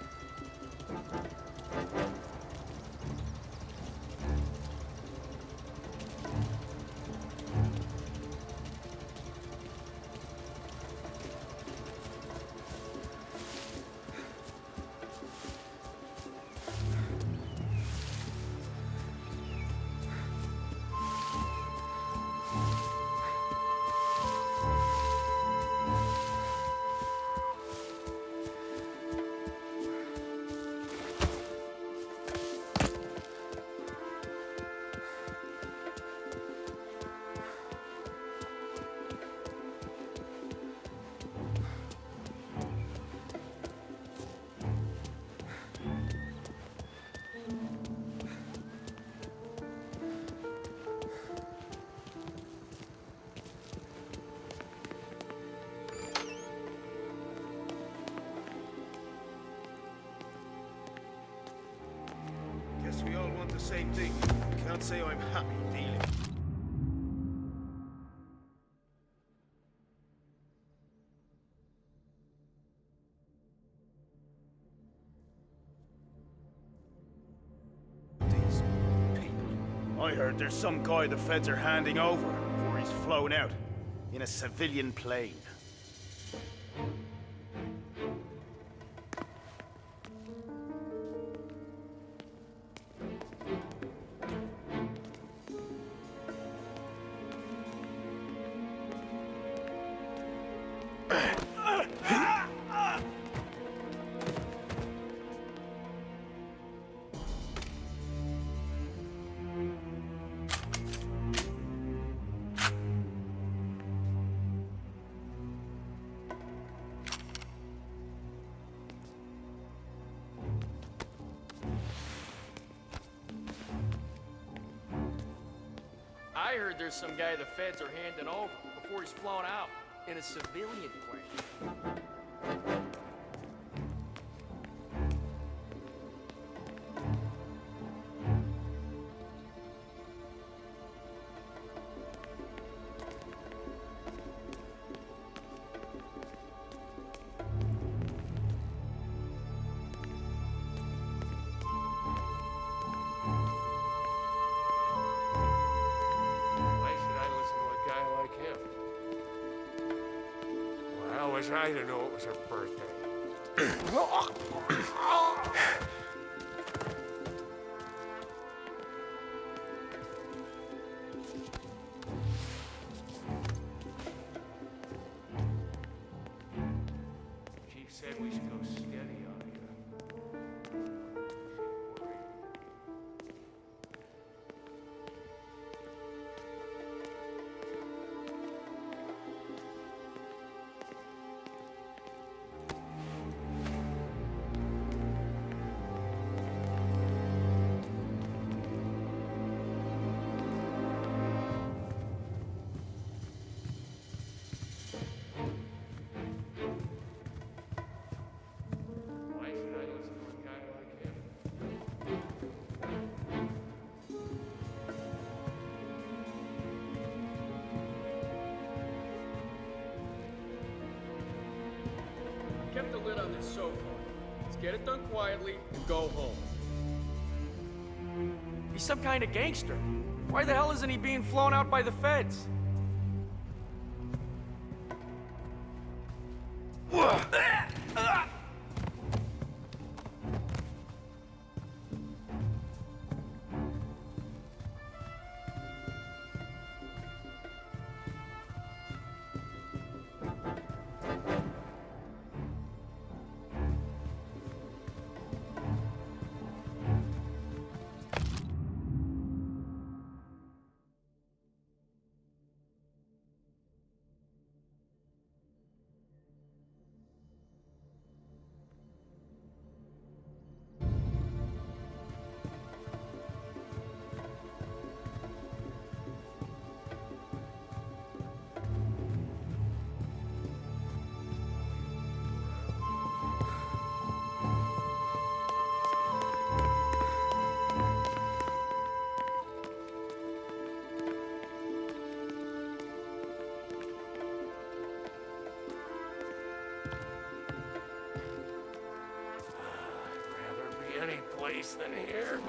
same thing. Can't say I'm happy dealing. These people. I heard there's some guy the feds are handing over before he's flown out in a civilian plane. I heard there's some guy the feds are handing over before he's flown out in a civilian plane. How was I to know it was her birthday? Chief said we should go steady on you. Kept the lid on this so far. Let's get it done quietly and go home. He's some kind of gangster. Why the hell isn't he being flown out by the feds? Any place than here.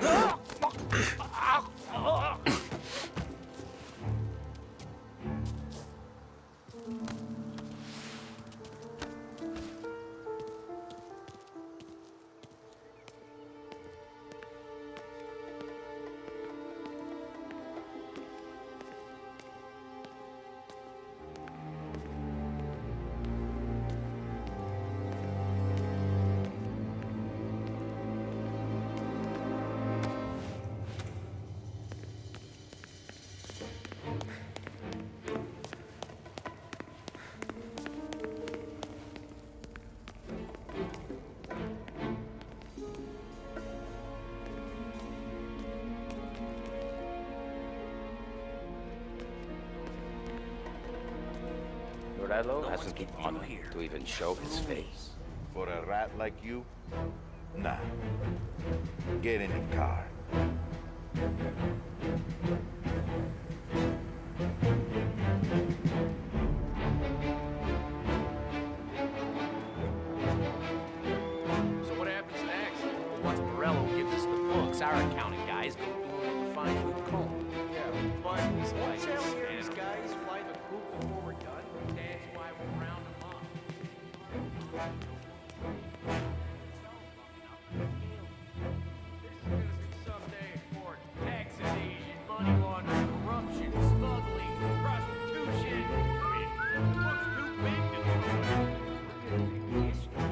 Morello hasn't the honor to even show his face. For a rat like you? Nah. Get in the car. So what happens next? Once Morello gives us the books, our accounting guys go through them with a fine-tooth comb. Yeah, but won't tell here these guys fly the coop before we're done? That's why we'll round them up. This is gonna be some day in court. Tax evasion, money laundering, corruption, smuggling, prostitution. I mean, the book's too big to do. We're gonna make history.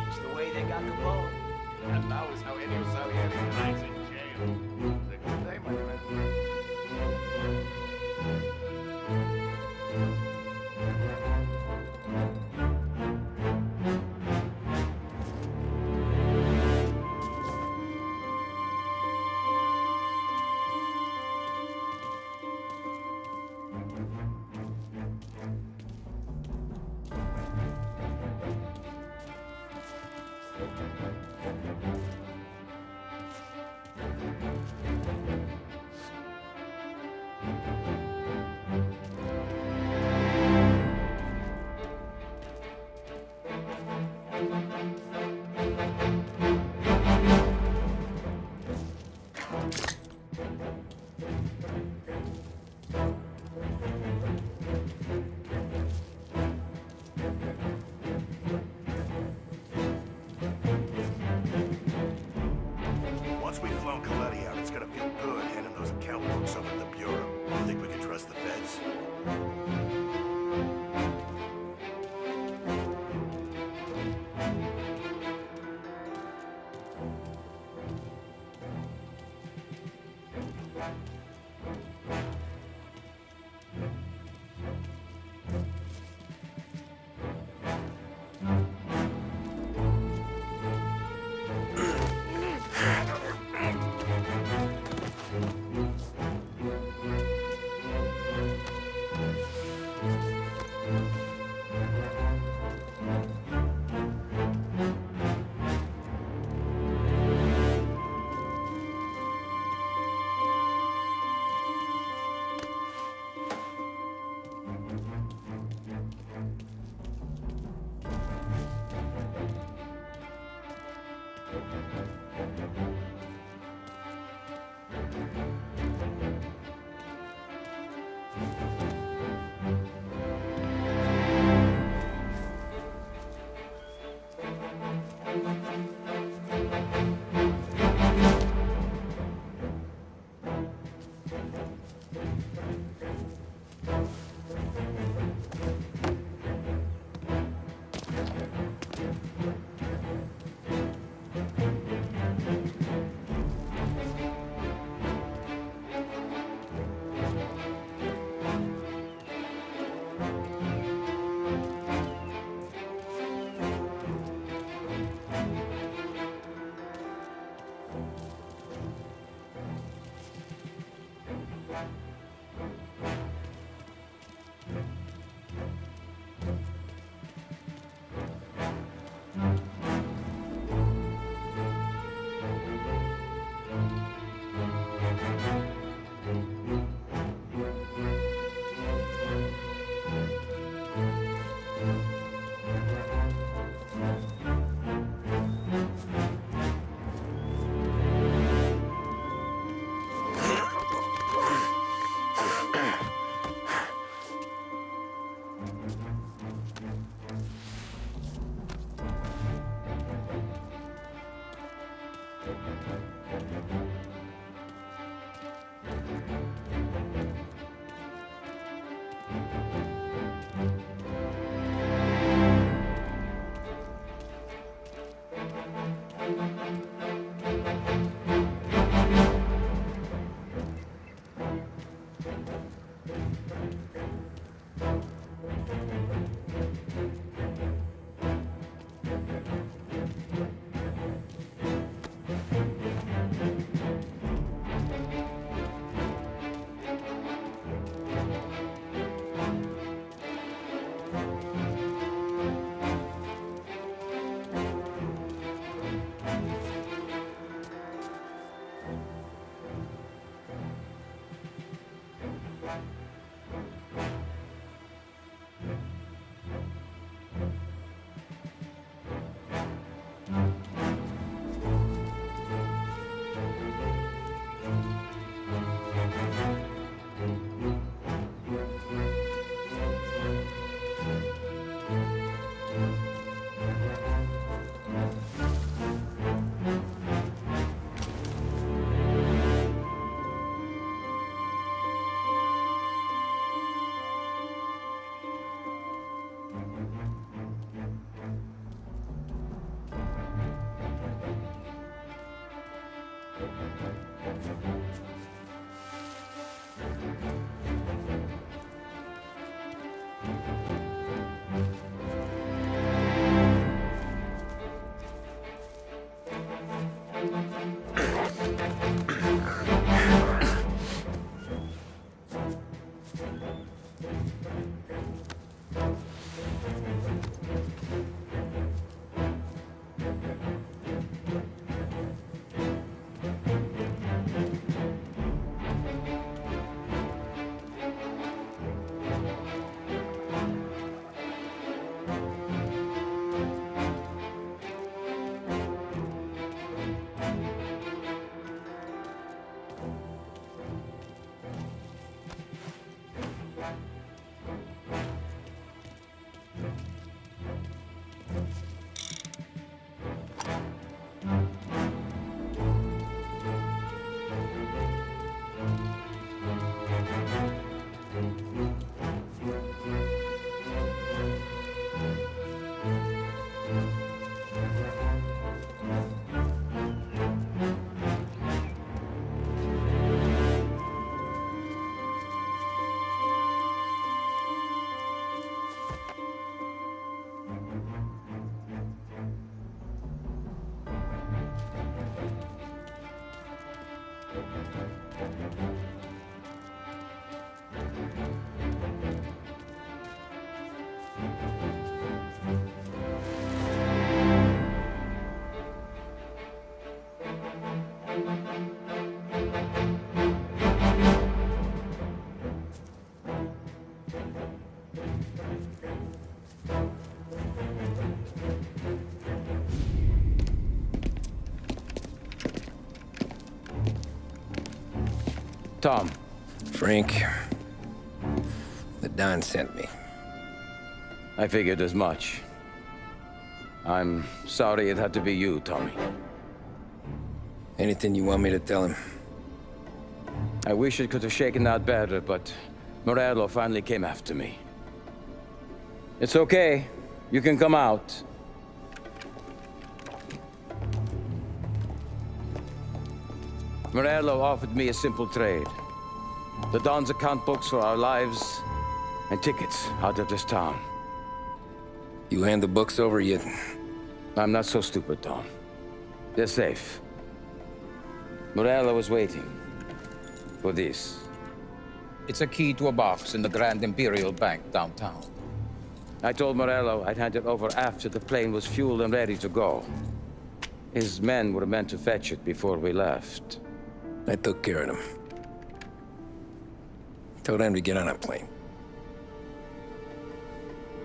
Each the way they got Capone. And that was how Eddie was out here nights in jail. It was a good day, my friend. Tom. Frank, the Don sent me. I figured as much. I'm sorry it had to be you, Tommy. Anything you want me to tell him? I wish it could have shaken out better, but Morello finally came after me. It's okay. You can come out. Morello offered me a simple trade. The Don's account books for our lives and tickets out of this town. You hand the books over yet? I'm not so stupid, Don. They're safe. Morello was waiting for this. It's a key to a box in the Grand Imperial Bank downtown. I told Morello I'd hand it over after the plane was fueled and ready to go. His men were meant to fetch it before we left. I took care of them. Told them to get on a plane.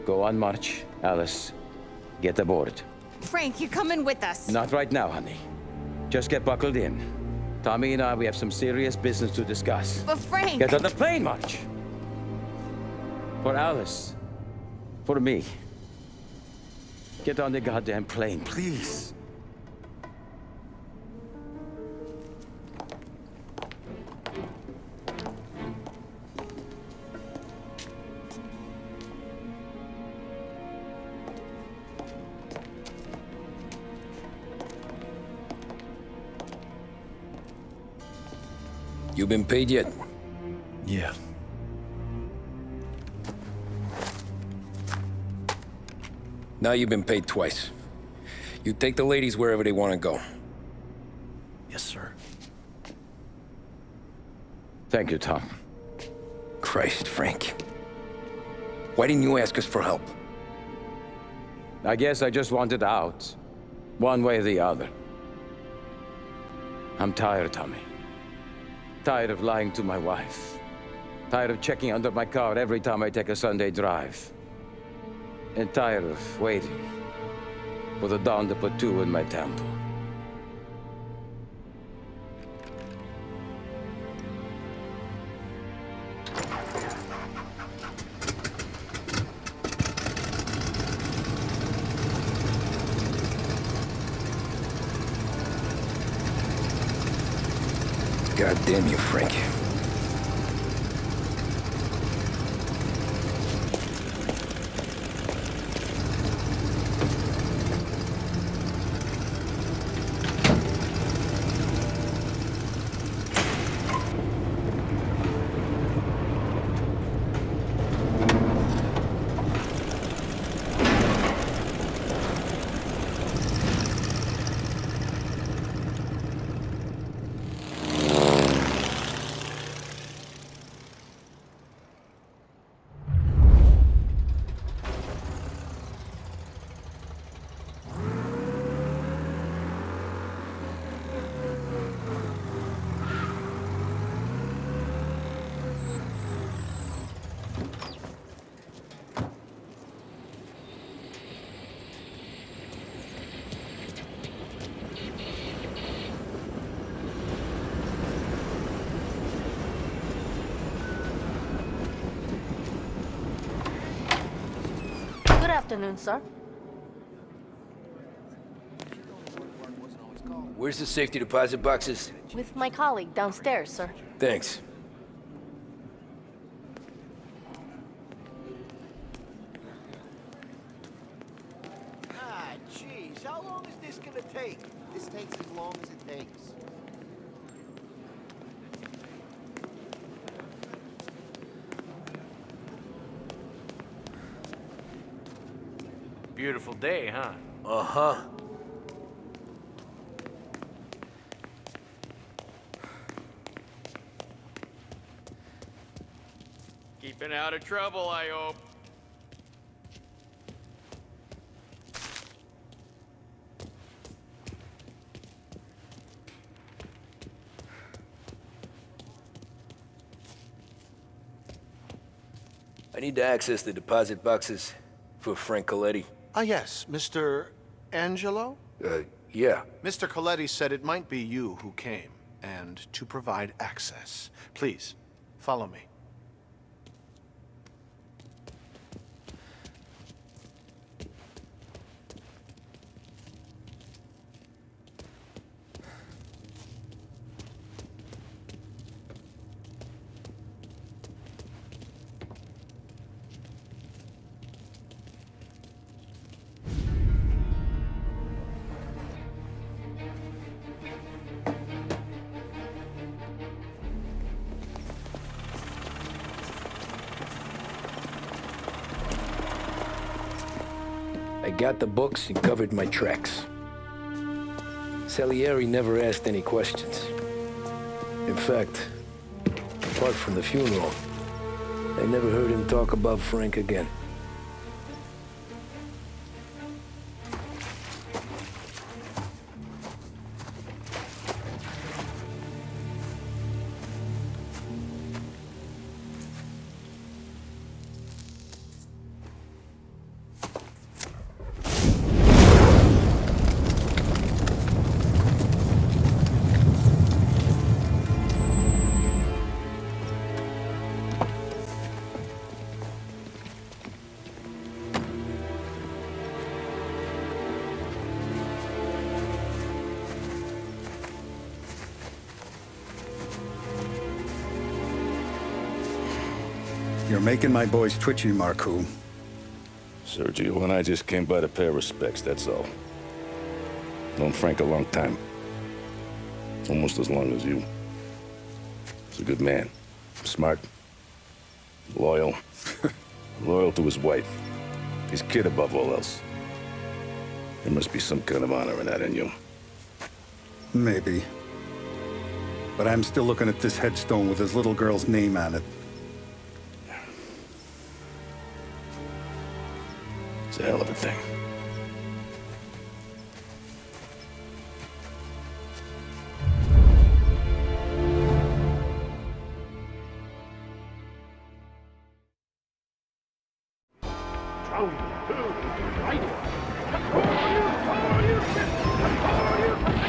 Go on, March. Alice, get aboard. Frank, you're coming with us. Not right now, honey. Just get buckled in. Tommy and I, we have some serious business to discuss. But Frank... Get on the plane, March! For Alice. For me. Get on the goddamn plane, please. You been paid yet? Yeah. Now you've been paid twice. You take the ladies wherever they want to go. Yes, sir. Thank you, Tom. Christ, Frank. Why didn't you ask us for help? I guess I just wanted out. One way or the other. I'm tired, Tommy. Tired of lying to my wife. Tired of checking under my car every time I take a Sunday drive. And tired of waiting for the dawn to put two in my temple. God damn you, Frank. Good afternoon, sir. Where's the safety deposit boxes? With my colleague downstairs, sir. Thanks. Ah, jeez, how long is this gonna take? This takes as long as it takes. Beautiful day, huh? Uh-huh. Keeping out of trouble, I hope. I need to access the deposit boxes for Frank Coletti. Ah, yes, Mr. Angelo? Yeah. Mr. Coletti said it might be you who came. and to provide access. Please, follow me. I got the books and covered my tracks. Salieri never asked any questions. In fact, apart from the funeral, I never heard him talk about Frank again. You're making my boys twitchy, Marcoux. Sergio and I just came by to pay our respects, that's all. Known Frank a long time. Almost as long as you. He's a good man. Smart. Loyal. Loyal to his wife. His kid above all else. There must be some kind of honor in that in you. Maybe. But I'm still looking at this headstone with his little girl's name on it. It's a hell of a thing.